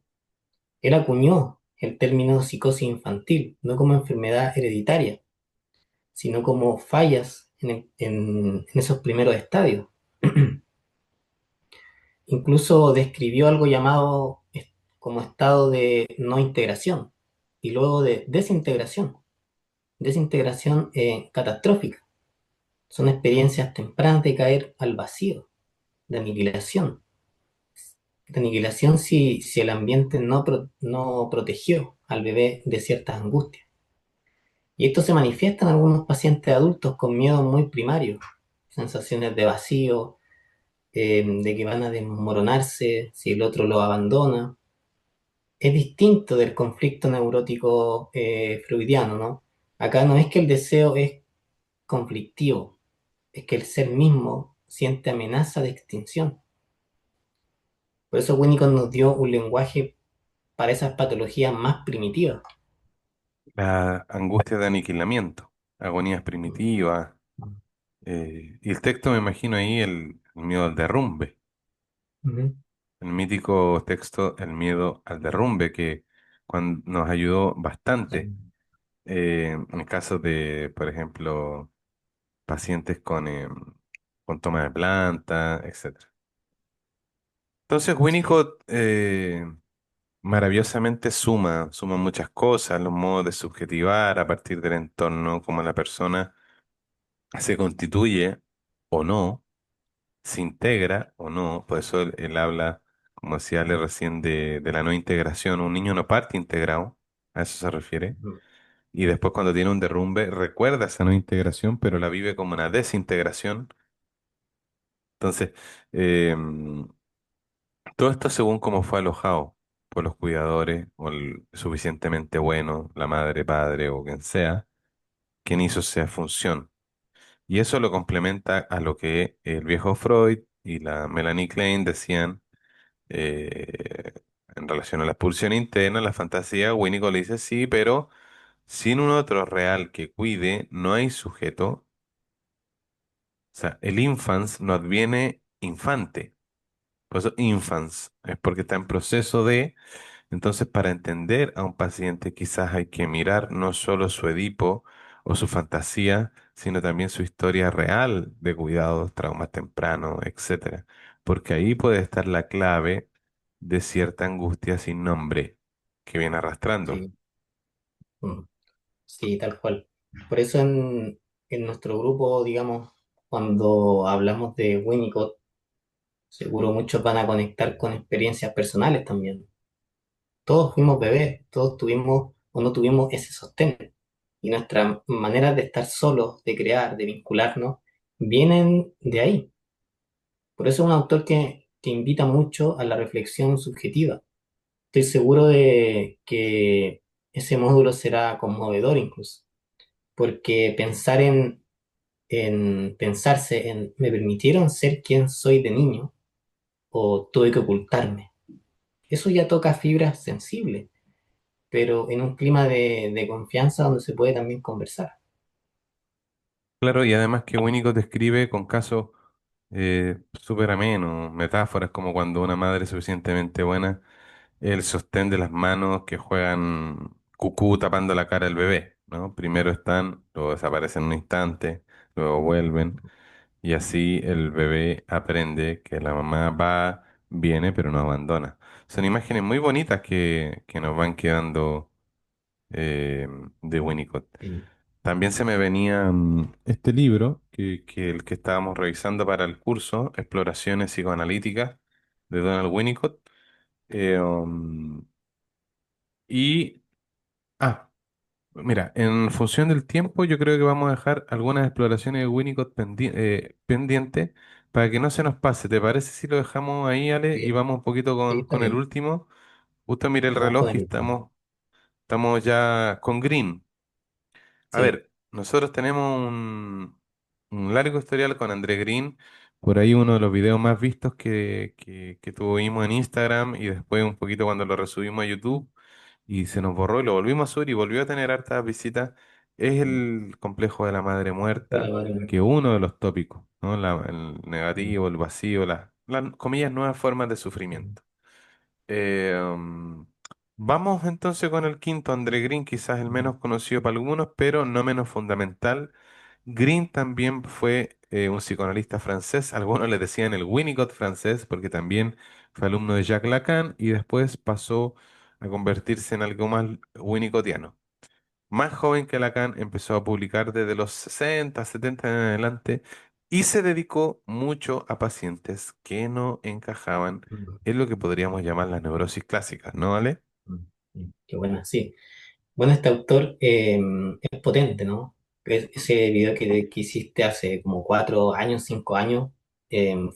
Él acuñó el término psicosis infantil, no como enfermedad hereditaria, sino como fallas en esos primeros estadios. Incluso describió algo llamado como estado de no integración y luego de desintegración catastrófica. Son experiencias tempranas de caer al vacío, de aniquilación. De aniquilación si el ambiente no protegió al bebé de ciertas angustias. Y esto se manifiesta en algunos pacientes adultos con miedo muy primario, sensaciones de vacío, de que van a desmoronarse si el otro lo abandona. Es distinto del conflicto neurótico freudiano, ¿no? Acá no es que el deseo es conflictivo, es que el ser mismo siente amenaza de extinción. Por eso Winnicott nos dio un lenguaje para esas patologías más primitivas. La angustia de aniquilamiento, agonías primitivas. Y el texto, me imagino ahí, el miedo al derrumbe. Ujú. El mítico texto El miedo al derrumbe, que nos ayudó bastante en casos de, por ejemplo, pacientes con toma de planta, etcétera. Entonces, Sí. Winnicott maravillosamente suma muchas cosas, los modos de subjetivar a partir del entorno, cómo la persona se constituye o no, se integra o no. Por eso él habla, como decía Ale recién, de la no integración. Un niño no parte integrado, a eso se refiere. Ujú. Y después cuando tiene un derrumbe, recuerda esa no integración, pero la vive como una desintegración. Entonces, eh, todo esto según cómo fue alojado por los cuidadores o el suficientemente bueno, la madre, padre o quien sea, quien hizo esa función. Y eso lo complementa a lo que el viejo Freud y la Melanie Klein decían, eh, en relación a la expulsión interna, la fantasía, Winnicott le dice sí, pero sin un otro real que cuide, no hay sujeto. O sea, el infans no adviene infante. Por eso infans es porque está en proceso de. Entonces, para entender a un paciente, quizás hay que mirar no solo su Edipo o su fantasía, sino también su historia real de cuidados, traumas tempranos, etcétera. Porque ahí puede estar la clave de cierta angustia sin nombre que viene arrastrando. Sí, mm, sí, tal cual. Por eso en nuestro grupo, digamos, cuando hablamos de Winnicott, seguro muchos van a conectar con experiencias personales también. Todos fuimos bebés, todos tuvimos o no tuvimos ese sostén. Y nuestra manera de estar solos, de crear, de vincularnos, vienen de ahí. Por eso es un autor que invita mucho a la reflexión subjetiva. Estoy seguro de que ese módulo será conmovedor incluso, porque pensarse en ¿me permitieron ser quien soy de niño o tuve que ocultarme? Eso ya toca fibras sensibles, pero en un clima de confianza donde se puede también conversar. Claro, y además que Winnicott describe con casos súper amenos, metáforas como cuando una madre es suficientemente buena el sostén de las manos que juegan cucú tapando la cara del bebé, ¿no? Primero están, luego desaparecen en un instante, luego vuelven, y así el bebé aprende que la mamá va, viene, pero no abandona. Son imágenes muy bonitas que nos van quedando eh, de Winnicott. Sí. También se me venía este libro, que el que estábamos revisando para el curso, Exploraciones Psicoanalíticas, de Donald Winnicott. eh, um, y Ah, mira, en función del tiempo, yo creo que vamos a dejar algunas exploraciones de Winnicott pendientes para que no se nos pase. ¿Te parece si lo dejamos ahí, Ale? Y Sí, vamos un poquito sí, con, está con el bien. último. Justo mire el Vamos con reloj y el último. estamos ya con Green. A Sí. ver, nosotros tenemos un largo historial con André Green. Por ahí uno de los videos más vistos que tuvimos en Instagram y después un poquito cuando lo resubimos a YouTube y se nos borró y lo volvimos a subir y volvió a tener hartas visitas, es el complejo de la madre Para muerta, Mario. que uno de los tópicos, ¿no? El Mm, negativo, el vacío, las comillas nuevas formas de mm, sufrimiento. Eh, um, Vamos entonces con el quinto, André Green, quizás el mm, menos conocido para algunos, pero no menos fundamental. Green también fue un psicoanalista francés, algunos le decían el Winnicott francés, porque también fue alumno de Jacques Lacan y después pasó a convertirse en algo más winnicottiano. Más joven que Lacan, empezó a publicar desde los 60, 70 en adelante y se dedicó mucho a pacientes que no encajaban mm, en lo que podríamos llamar las neurosis clásicas, ¿no, Ale? Qué buena, sí. Bueno, este autor es potente, ¿no? Ese video que hiciste hace como 4 años, 5 años,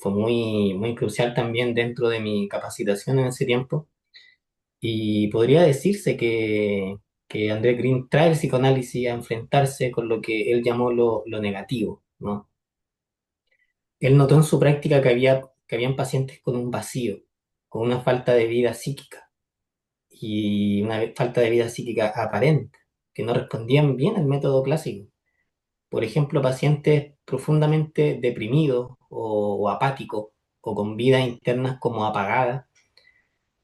fue muy, muy crucial también dentro de mi capacitación en ese tiempo. Y podría decirse que André Green trae el psicoanálisis a enfrentarse con lo que él llamó lo negativo, ¿no? Él notó en su práctica que habían pacientes con un vacío, con una falta de vida psíquica y una falta de vida psíquica aparente, que no respondían bien al método clásico. Por ejemplo, pacientes profundamente deprimidos o apáticos o con vidas internas como apagadas.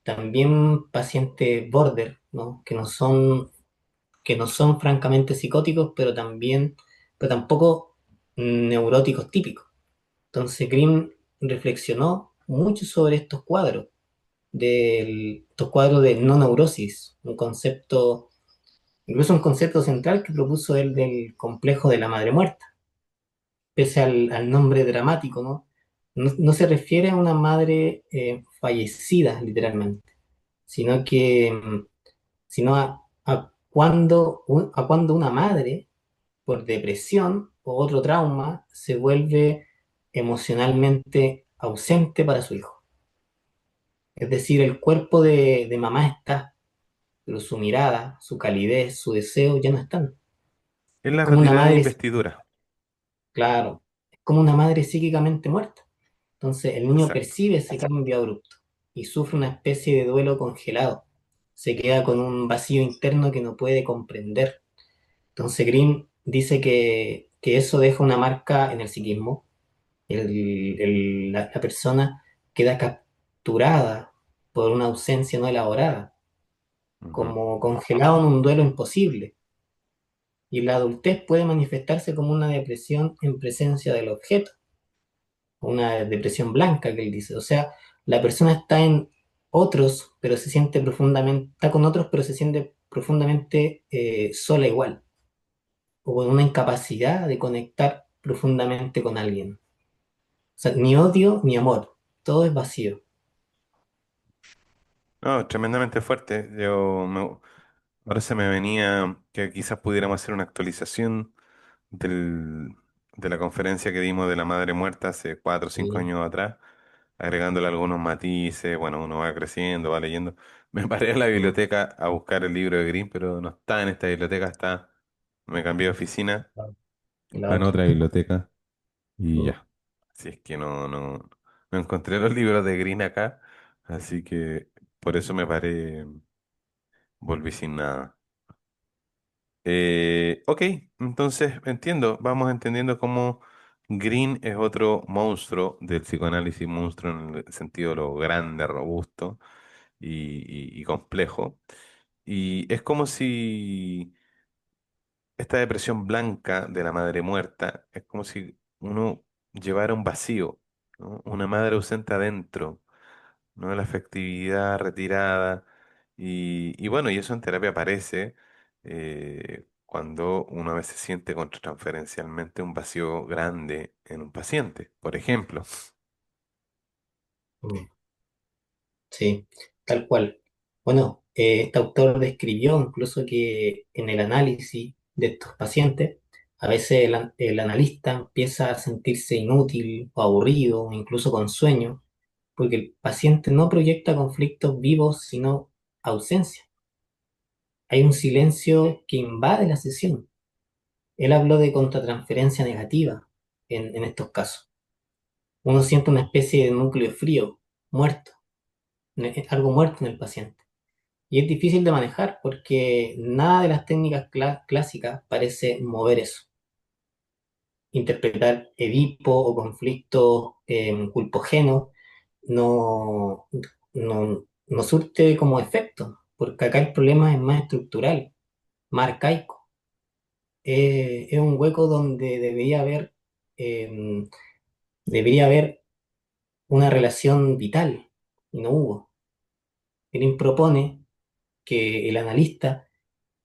También pacientes border, ¿no? Que no son francamente psicóticos, pero tampoco neuróticos típicos. Entonces Grimm reflexionó mucho sobre estos cuadros de no neurosis, incluso un concepto central que propuso él del complejo de la madre muerta, pese al nombre dramático, ¿no? No se refiere a una madre fallecida, literalmente, sino que, sino a cuando una madre, por depresión o otro trauma, se vuelve emocionalmente ausente para su hijo. Es decir, el cuerpo de mamá está, pero su mirada, su calidez, su deseo ya no están. Es Es la como una retirada de madre, investidura. claro, es como una madre psíquicamente muerta. Entonces el niño Exacto. percibe ese cambio abrupto. y sufre una especie de duelo congelado. Se queda con un vacío interno que no puede comprender. Entonces Green dice que eso deja una marca en el psiquismo. La persona queda capturada por una ausencia no elaborada, Ujú. como congelado en un duelo imposible. Y la adultez puede manifestarse como una depresión en presencia del objeto, una depresión blanca que él dice. O sea, la persona está en otros, pero se siente profundamente, está con otros, pero se siente profundamente sola igual, o con una incapacidad de conectar profundamente con alguien. O sea, ni odio ni amor, todo es vacío. No, tremendamente fuerte. Ahora se me venía que quizás pudiéramos hacer una actualización del, de la conferencia que dimos de la madre muerta hace 4 o 5 años atrás, agregándole algunos matices. Bueno, uno va creciendo, va leyendo. Me paré a la biblioteca a buscar el libro de Green, pero no está en esta biblioteca, está. Me cambié de oficina, Y la está en otra. otra biblioteca y Mm. ya. Si es que no encontré los libros de Green acá, así que por eso me paré, volví sin nada. Ok, entonces entiendo, vamos entendiendo cómo Green es otro monstruo del psicoanálisis, monstruo en el sentido de lo grande, robusto y complejo. Y es como si esta depresión blanca de la madre muerta, es como si uno llevara un vacío, ¿no? Una madre ausente adentro, ¿no? La afectividad retirada. Y bueno, y eso en terapia aparece cuando una vez se siente contratransferencialmente un vacío grande en un paciente, por ejemplo. Mm. Sí, tal cual. Bueno, este autor describió incluso que en el análisis de estos pacientes, a veces el analista empieza a sentirse inútil o aburrido, o incluso con sueño, porque el paciente no proyecta conflictos vivos, sino ausencia. Hay un silencio que invade la sesión. Él habló de contratransferencia negativa en estos casos. Uno siente una especie de núcleo frío, muerto, algo muerto en el paciente. Y es difícil de manejar porque nada de las técnicas clásicas parece mover eso. Interpretar Edipo o conflictos culpogenos no, no surte como efecto, porque acá el problema es más estructural, más arcaico. Es un hueco donde eh, debería haber una relación vital, y no hubo. Él propone que el analista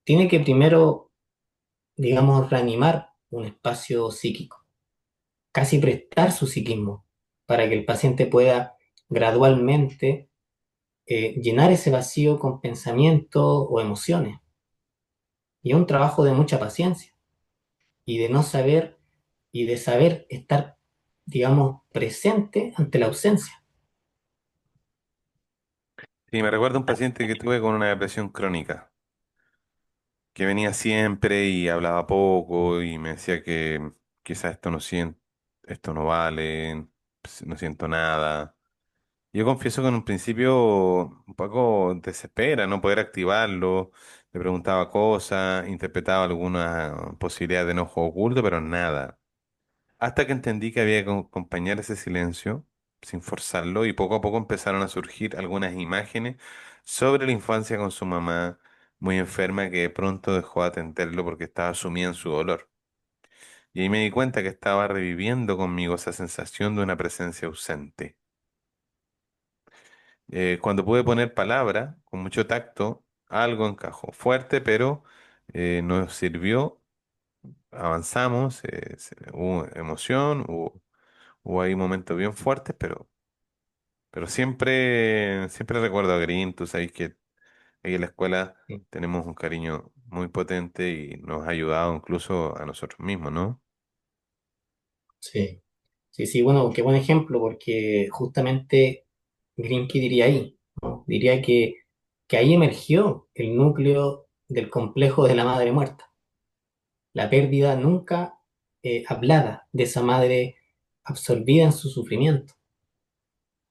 tiene que primero, digamos, reanimar un espacio psíquico, casi prestar su psiquismo para que el paciente pueda gradualmente llenar ese vacío con pensamientos o emociones. Y es un trabajo de mucha paciencia y de no saber y de saber estar, digamos, presente ante la ausencia. Y me recuerda un paciente que tuve con una depresión crónica, que venía siempre y hablaba poco y me decía que quizás esto no siento, esto no vale, pues, no siento nada. Yo confieso que en un principio un poco desespera no poder activarlo, le preguntaba cosas, interpretaba alguna posibilidad de enojo oculto, pero nada. Hasta que entendí que había que acompañar ese silencio sin forzarlo y poco a poco empezaron a surgir algunas imágenes sobre la infancia con su mamá muy enferma que de pronto dejó de atenderlo porque estaba sumida en su dolor. Y ahí me di cuenta que estaba reviviendo conmigo esa sensación de una presencia ausente. Cuando pude poner palabra, con mucho tacto, algo encajó fuerte, pero nos sirvió, avanzamos, hubo emoción, hubo ahí momentos bien fuertes, pero siempre recuerdo a Green, tú sabes que ahí en la escuela tenemos un cariño muy potente y nos ha ayudado incluso a nosotros mismos, ¿no? Sí, sí, sí, bueno, qué buen ejemplo, porque justamente Grimke diría ahí, ¿no? Diría que ahí emergió el núcleo del complejo de la madre muerta, la pérdida nunca hablada de esa madre absorbida en su sufrimiento.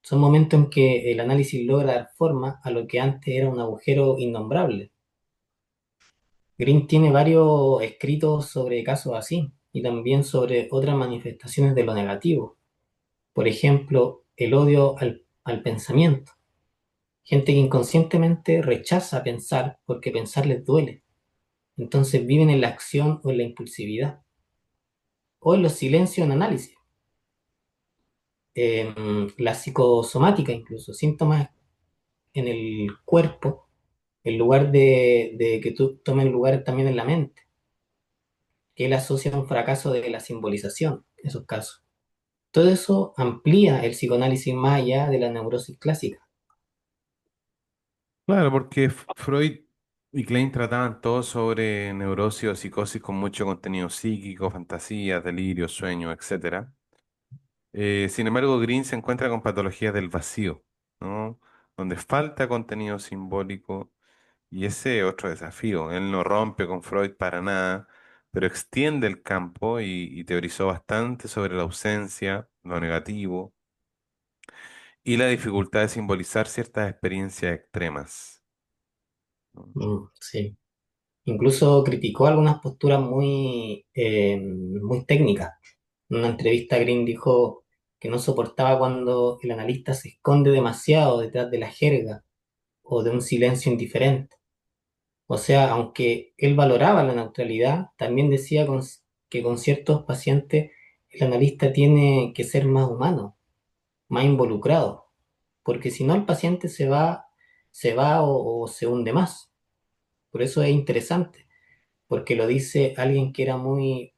Son momentos en que el análisis logra dar forma a lo que antes era un agujero innombrable. Green tiene varios escritos sobre casos así y también sobre otras manifestaciones de lo negativo. Por ejemplo, el odio al pensamiento. Gente que inconscientemente rechaza pensar porque pensar les duele. Entonces viven en la acción o en la impulsividad. O en los silencios en análisis. La psicosomática incluso, síntomas en el cuerpo, en lugar de que tú tomen lugar también en la mente, que él asocia a un fracaso de la simbolización, en esos casos. Todo eso amplía el psicoanálisis más allá de la neurosis clásica. Claro, porque Freud y Klein trataban todo sobre neurosis o psicosis con mucho contenido psíquico, fantasías, delirios, sueños, etcétera. Sin embargo, Green se encuentra con patologías del vacío, ¿no? Donde falta contenido simbólico y ese es otro desafío. Él no rompe con Freud para nada, pero extiende el campo y teorizó bastante sobre la ausencia, lo negativo y la dificultad de simbolizar ciertas experiencias extremas, ¿no? Sí. Incluso criticó algunas posturas muy técnicas. En una entrevista, Green dijo que no soportaba cuando el analista se esconde demasiado detrás de la jerga o de un silencio indiferente. O sea, aunque él valoraba la neutralidad, también decía que con ciertos pacientes el analista tiene que ser más humano, más involucrado, porque si no el paciente se va o se hunde más. Por eso es interesante, porque lo dice alguien que era muy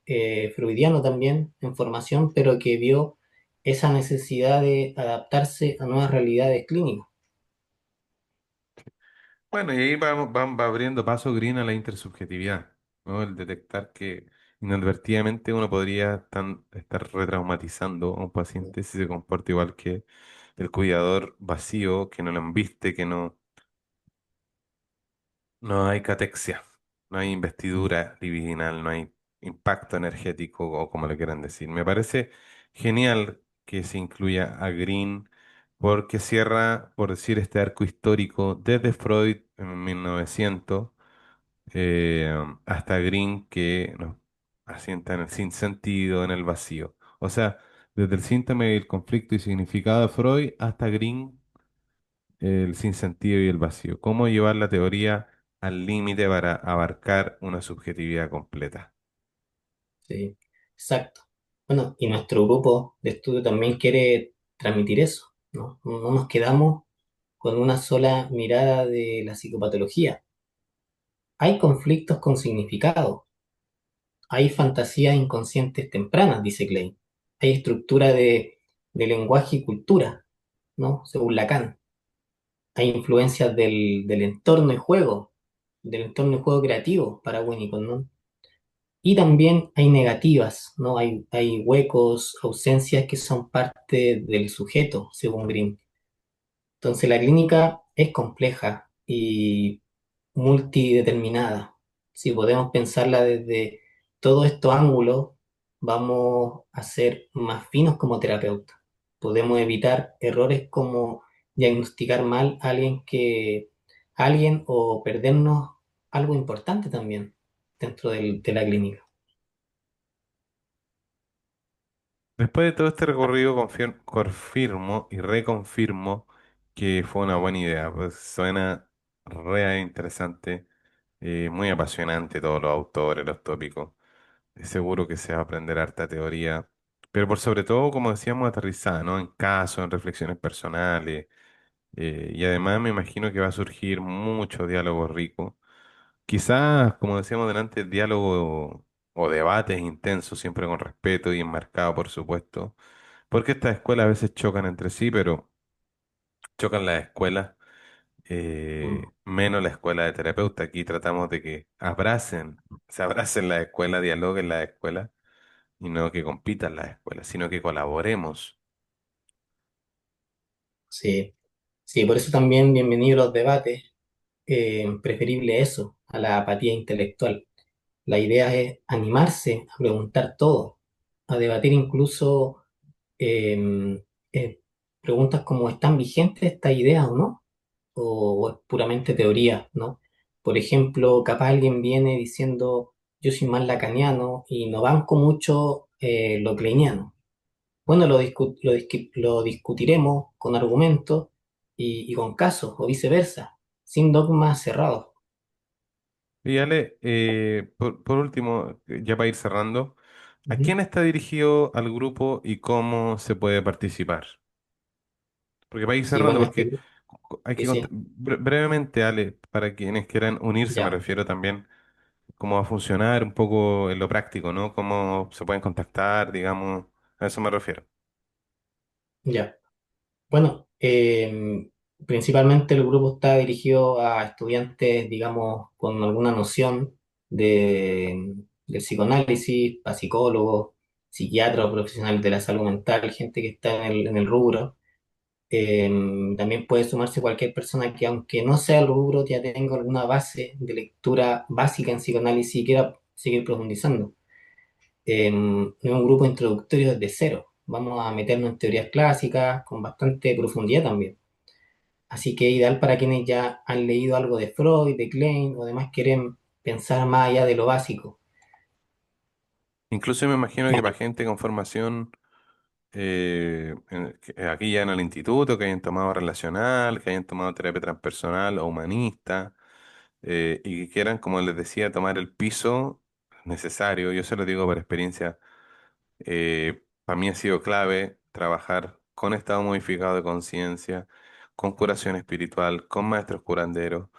freudiano también en formación, pero que vio esa necesidad de adaptarse a nuevas realidades clínicas. Bueno, y ahí va abriendo paso Green a la intersubjetividad, ¿no? El detectar que inadvertidamente uno podría estar retraumatizando a un paciente si se comporta igual que el cuidador vacío, que no lo embiste, que no hay catexia, no hay investidura libidinal, no hay impacto energético o como le quieran decir. Me parece genial que se incluya a Green porque cierra, por decir, este arco histórico desde Freud en 1900 hasta Green que nos asienta en el sinsentido, en el vacío. O sea, desde el síntoma y el conflicto y significado de Freud hasta Green el sinsentido y el vacío. ¿Cómo llevar la teoría al límite para abarcar una subjetividad completa? Sí, exacto. Bueno, y nuestro grupo de estudio también quiere transmitir eso, ¿no? No nos quedamos con una sola mirada de la psicopatología. Hay conflictos con significado, hay fantasías inconscientes tempranas, dice Klein. Hay estructura de lenguaje y cultura, ¿no? Según Lacan. Hay influencias del entorno y juego, del entorno y juego creativo para Winnicott, ¿no? Y también hay negativas, ¿no? Hay huecos, ausencias que son parte del sujeto, según Green. Entonces la clínica es compleja y multideterminada. Si podemos pensarla desde todos estos ángulos, vamos a ser más finos como terapeutas. Podemos evitar errores como diagnosticar mal a alguien o perdernos algo importante también dentro de la clínica. Después de todo este recorrido, confirmo y reconfirmo que fue una buena idea. Pues suena re interesante, muy apasionante todos los autores, los tópicos. Seguro que se va a aprender harta teoría, pero por sobre todo, como decíamos, aterrizada, ¿no? En casos, en reflexiones personales. Y además me imagino que va a surgir mucho diálogo rico. Quizás, como decíamos delante, diálogo o debates intensos, siempre con respeto y enmarcado, por supuesto, porque estas escuelas a veces chocan entre sí, pero chocan las escuelas, Mm. menos la escuela de terapeuta. Aquí tratamos de que se abracen las escuelas, dialoguen las escuelas, y no que compitan las escuelas, sino que colaboremos. Sí, sí, por eso también bienvenidos los debates, preferible eso, a la apatía intelectual. La idea es animarse a preguntar todo, a debatir incluso eh, preguntas como, ¿están vigentes estas ideas o no? O es puramente teoría, ¿no? Por ejemplo, capaz alguien viene diciendo, yo soy más lacaniano y no banco mucho lo kleiniano. Bueno, lo discutiremos con argumentos y con casos, o viceversa, sin dogmas cerrados. Y Ale, por último, ya para ir cerrando, ¿a Ujú. quién está dirigido al grupo y cómo se puede participar? Porque para ir Sí, cerrando, bueno, este porque grupo, hay sí, que sí, brevemente, Ale, para quienes quieran unirse, me ya, refiero también cómo va a funcionar un poco en lo práctico, ¿no? Cómo se pueden contactar, digamos, a eso me refiero. ya. Bueno, principalmente el grupo está dirigido a estudiantes, digamos, con alguna noción del psicoanálisis, a psicólogos, psiquiatras o profesionales de la salud mental, gente que está en el rubro. También puede sumarse cualquier persona que, aunque no sea el rubro, ya tenga alguna base de lectura básica en psicoanálisis y quiera seguir profundizando. Es un grupo introductorio desde cero. Vamos a meternos en teorías clásicas con bastante profundidad también. Así que ideal para quienes ya han leído algo de Freud, de Klein o demás quieren pensar más allá de lo básico. Incluso me imagino que para Bueno, gente con formación aquí ya en el instituto, que hayan tomado relacional, que hayan tomado terapia transpersonal o humanista, y que quieran, como les decía, tomar el piso necesario. Yo se lo digo por experiencia, para mí ha sido clave trabajar con estado modificado de conciencia, con curación espiritual, con maestros curanderos.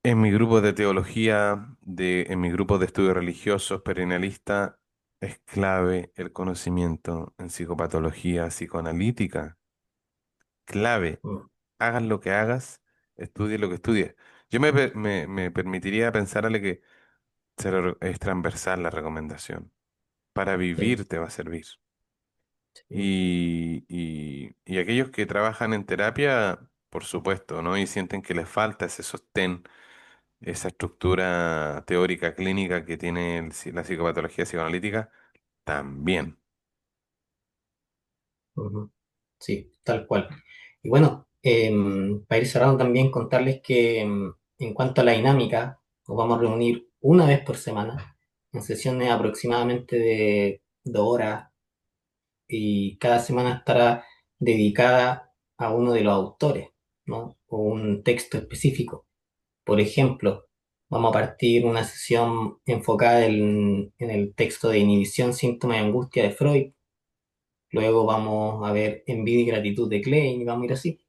En mi grupo de teología, en mi grupo de estudios religiosos, periodista, es clave el conocimiento en psicopatología psicoanalítica. Clave. mm, Hagas lo que hagas, estudie lo que estudies. Yo me permitiría pensarle que es transversal la recomendación. Para sí, vivir te va a servir. sí, Y aquellos que trabajan en terapia, por supuesto, ¿no? Y sienten que les falta ese sostén, esa estructura teórica clínica que tiene la psicopatología psicoanalítica, también. ujú, sí, tal cual. Y bueno, para ir cerrando también contarles que en cuanto a la dinámica, nos vamos a reunir una vez por semana en sesiones aproximadamente de 2 horas y cada semana estará dedicada a uno de los autores, ¿no? O un texto específico. Por ejemplo, vamos a partir una sesión enfocada en el texto de Inhibición, Síntoma y Angustia de Freud. Luego vamos a ver Envidia y Gratitud de Klein y vamos a ir así.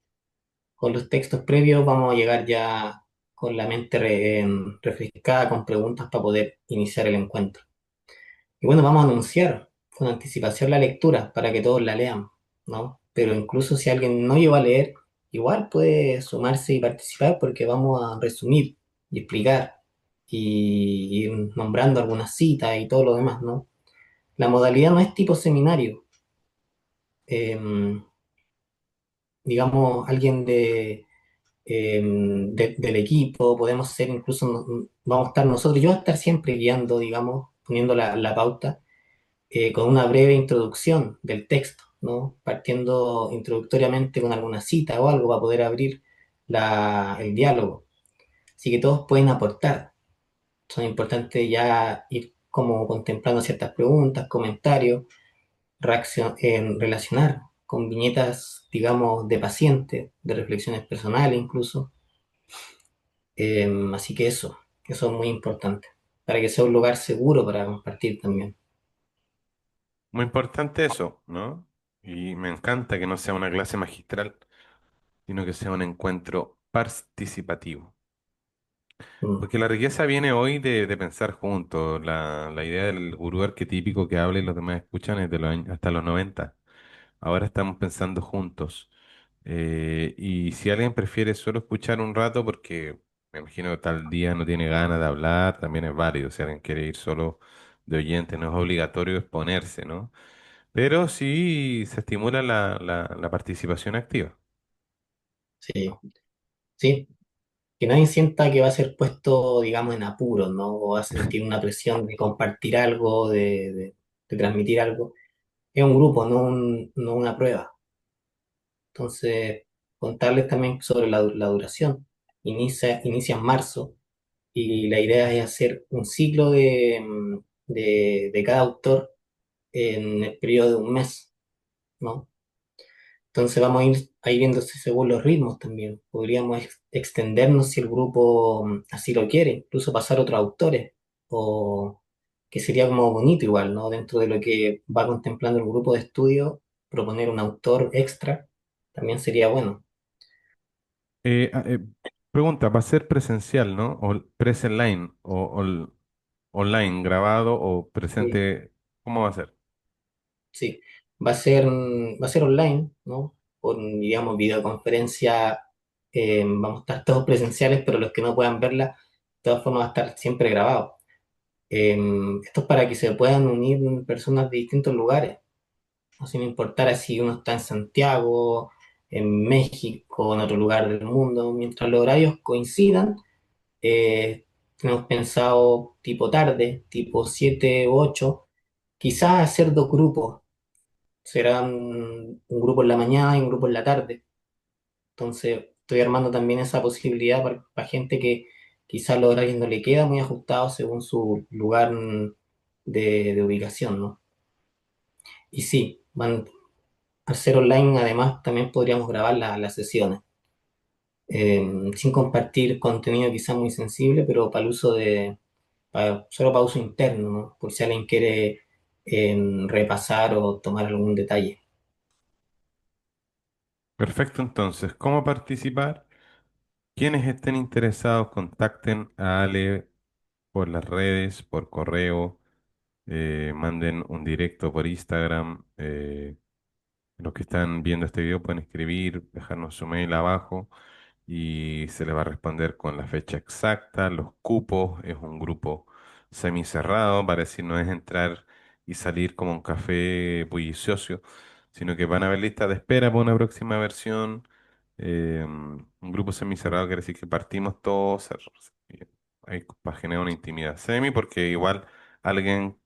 Con los textos previos vamos a llegar ya con la mente refrescada, con preguntas para poder iniciar el encuentro. Y bueno, vamos a anunciar con anticipación la lectura para que todos la lean, ¿no? Pero incluso si alguien no llegó a leer, igual puede sumarse y participar porque vamos a resumir y explicar y ir nombrando algunas citas y todo lo demás, ¿no? La modalidad no es tipo seminario. Digamos, alguien del equipo, podemos ser incluso, vamos a estar nosotros, yo voy a estar siempre guiando, digamos, poniendo la pauta con una breve introducción del texto, ¿no? Partiendo introductoriamente con alguna cita o algo para poder abrir el diálogo. Así que todos pueden aportar. Son importantes ya ir como contemplando ciertas preguntas, comentarios, relacionar con viñetas, digamos, de paciente, de reflexiones personales incluso. Así que eso es muy importante, para que sea un lugar seguro para compartir también. Muy importante eso, ¿no? Y me encanta que no sea una clase magistral, sino que sea un encuentro participativo. Mm, Porque la riqueza viene hoy de pensar juntos. La idea del gurú arquetípico que habla y los demás escuchan es de los años, hasta los 90. Ahora estamos pensando juntos. Y si alguien prefiere solo escuchar un rato, porque me imagino que tal día no tiene ganas de hablar, también es válido. Si alguien quiere ir solo de oyente, no es obligatorio exponerse, ¿no? Pero sí se estimula la participación activa. sí, sí, que nadie sienta que va a ser puesto, digamos, en apuros, ¿no? O va a sentir una presión de compartir algo, de transmitir algo. Es un grupo, no una prueba. Entonces, contarles también sobre la duración. Inicia en marzo y la idea es hacer un ciclo de cada autor en el periodo de un mes, ¿no? Entonces vamos a ir viéndose según los ritmos también. Podríamos extendernos si el grupo así lo quiere, incluso pasar a otros autores, o que sería como bonito igual, ¿no? Dentro de lo que va contemplando el grupo de estudio, proponer un autor extra también sería bueno. Eh, ah, eh, Pregunta, ¿va a ser presencial, no? ¿O online? ¿O online, grabado o Sí, presente? ¿Cómo va a ser? sí. Va a ser online, ¿no? Por, digamos, videoconferencia, vamos a estar todos presenciales, pero los que no puedan verla, de todas formas va a estar siempre grabado. Esto es para que se puedan unir personas de distintos lugares, no sin importar si uno está en Santiago, en México, en otro lugar del mundo, mientras los horarios coincidan, tenemos pensado tipo tarde, tipo 7 u 8, quizás hacer dos grupos, serán un grupo en la mañana y un grupo en la tarde. Entonces estoy armando también esa posibilidad para gente que quizás los horarios no le queda muy ajustados según su lugar de ubicación, ¿no? Y sí, al ser online además también podríamos grabar las sesiones, sin compartir contenido quizás muy sensible, pero para el uso solo para uso interno, ¿no? Por si alguien quiere repasar o tomar algún detalle. Perfecto, entonces, ¿cómo participar? Quienes estén interesados, contacten a Ale por las redes, por correo, manden un directo por Instagram. Los que están viendo este video pueden escribir, dejarnos su mail abajo y se les va a responder con la fecha exacta, los cupos. Es un grupo semicerrado, para decir, no es entrar y salir como un café bullicioso, sino que van a haber listas de espera para una próxima versión. Un grupo semicerrado quiere decir que partimos todos, ahí para generar una intimidad semi, porque igual alguien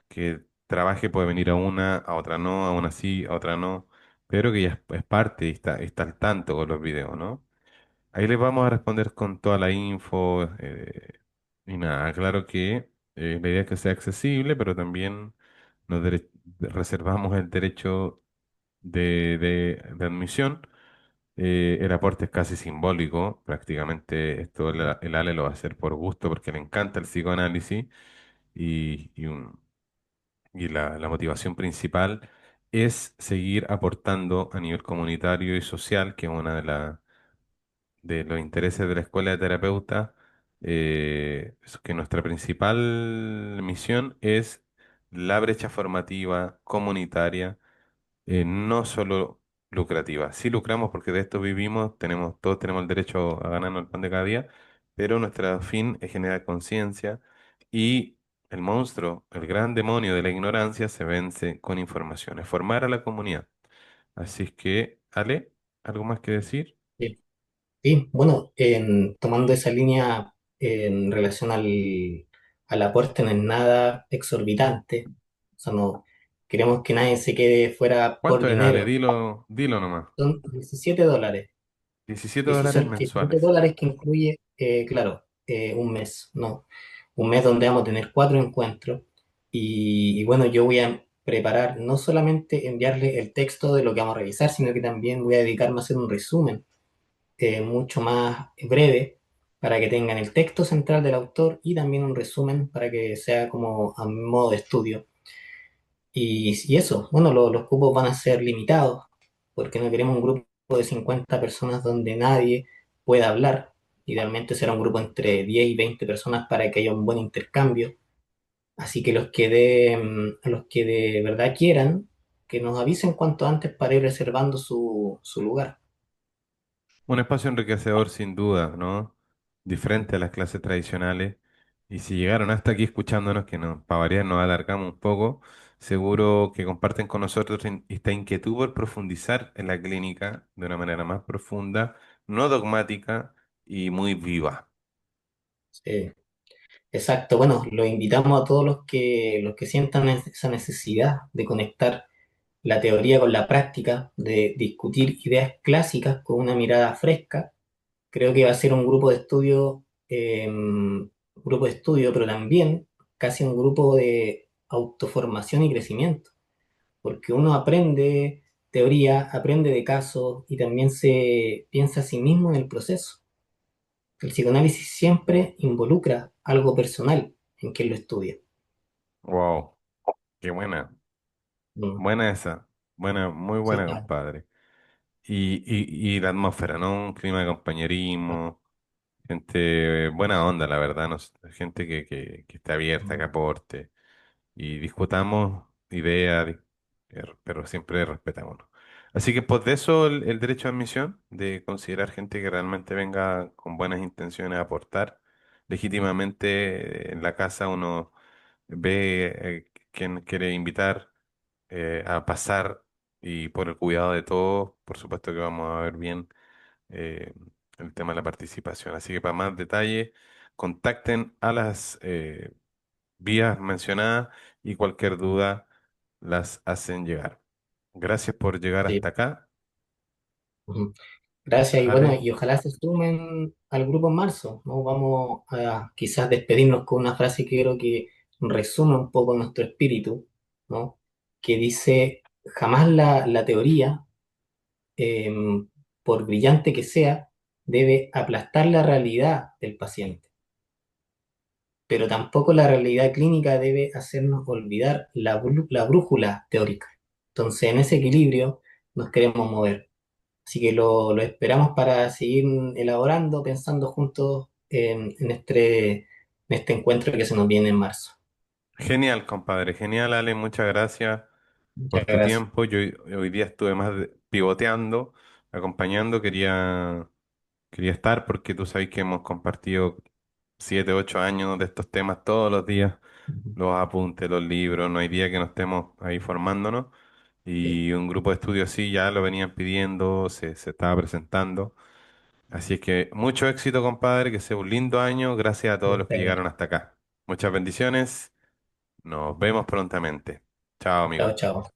que trabaje puede venir a una, a otra no, a una sí, a otra no, pero que ya es parte y está al tanto con los videos, ¿no? Ahí les vamos a responder con toda la info, y nada, claro que la idea es que sea accesible, pero también reservamos el derecho de admisión. El aporte es casi simbólico, prácticamente esto el Ale lo va a hacer por gusto porque le encanta el psicoanálisis y la motivación principal es seguir aportando a nivel comunitario y social, que es una de los intereses de la escuela de terapeuta. Es que nuestra principal misión es la brecha formativa comunitaria, no solo lucrativa. Sí lucramos porque de esto vivimos, todos tenemos el derecho a ganarnos el pan de cada día, pero nuestro fin es generar conciencia y el monstruo, el gran demonio de la ignorancia se vence con informaciones, formar a la comunidad. Así es que, Ale, ¿algo más que decir? Sí, sí, bueno, tomando esa línea en relación al aporte no es nada exorbitante, o sea, no queremos que nadie se quede fuera por ¿Cuánto es, Ale? dinero, Dilo nomás. son $17. 17 dólares 17 mensuales. dólares que incluye, claro, un mes, ¿no? Un mes donde vamos a tener cuatro encuentros y bueno, yo voy a preparar, no solamente enviarle el texto de lo que vamos a revisar, sino que también voy a dedicarme a hacer un resumen mucho más breve para que tengan el texto central del autor y también un resumen para que sea como a modo de estudio. Y eso, bueno, los cupos van a ser limitados porque no queremos un grupo de 50 personas donde nadie pueda hablar. Idealmente será un grupo entre 10 y 20 personas para que haya un buen intercambio. Así que los que de verdad quieran, que nos avisen cuanto antes para ir reservando su lugar. Un espacio enriquecedor sin duda, ¿no? Diferente a las clases tradicionales. Y si llegaron hasta aquí escuchándonos, que no, para variar nos alargamos un poco, seguro que comparten con nosotros esta inquietud por profundizar en la clínica de una manera más profunda, no dogmática y muy viva. Sí. Exacto, bueno, los invitamos a todos los que sientan esa necesidad de conectar la teoría con la práctica, de discutir ideas clásicas con una mirada fresca. Creo que va a ser un grupo de estudio, pero también casi un grupo de autoformación y crecimiento, porque uno aprende teoría, aprende de casos y también se piensa a sí mismo en el proceso. El psicoanálisis siempre involucra algo personal en quien lo estudia. Wow, qué buena. Mm, Buena esa. Buena, muy sí, buena, claro. compadre. Y la atmósfera, ¿no? Un clima de Ah, compañerismo, gente buena onda, la verdad, ¿no? Gente que esté abierta, que mm, aporte. Y discutamos ideas, pero siempre respetémonos. Así que pues de eso el derecho de admisión, de considerar gente que realmente venga con buenas intenciones a aportar. Legítimamente en la casa uno ve quién quiere invitar a pasar y por el cuidado de todos, por supuesto que vamos a ver bien eh, el tema de la participación. Así que para más detalle, contacten a las vías mencionadas y cualquier duda las hacen llegar. Gracias por llegar sí. hasta acá, Ujú. Gracias y bueno, Ale. y ojalá se sumen al grupo en marzo, ¿no? Vamos a quizás despedirnos con una frase que creo que resume un poco nuestro espíritu, ¿no? Que dice, jamás la teoría, por brillante que sea, debe aplastar la realidad del paciente, pero tampoco la realidad clínica debe hacernos olvidar la brújula teórica. Entonces, en ese equilibrio nos queremos mover. Así que lo esperamos para seguir elaborando, pensando juntos en este encuentro que se nos viene en marzo. Genial, compadre. Genial, Ale. Muchas gracias por Muchas tu gracias. tiempo. Yo hoy día estuve más pivoteando, acompañando. Quería estar porque tú sabes que hemos compartido 7, 8 años de estos temas todos los días. Ujú. Los apuntes, los libros. No hay día que no estemos ahí formándonos. Sí, Y un grupo de estudio así ya lo venían pidiendo, se estaba presentando. Así es que mucho éxito, compadre, que sea un lindo año. Gracias a todos los que muchas llegaron gracias. hasta acá. Muchas bendiciones. Nos vemos prontamente. Chao, Chao, amigo. chao.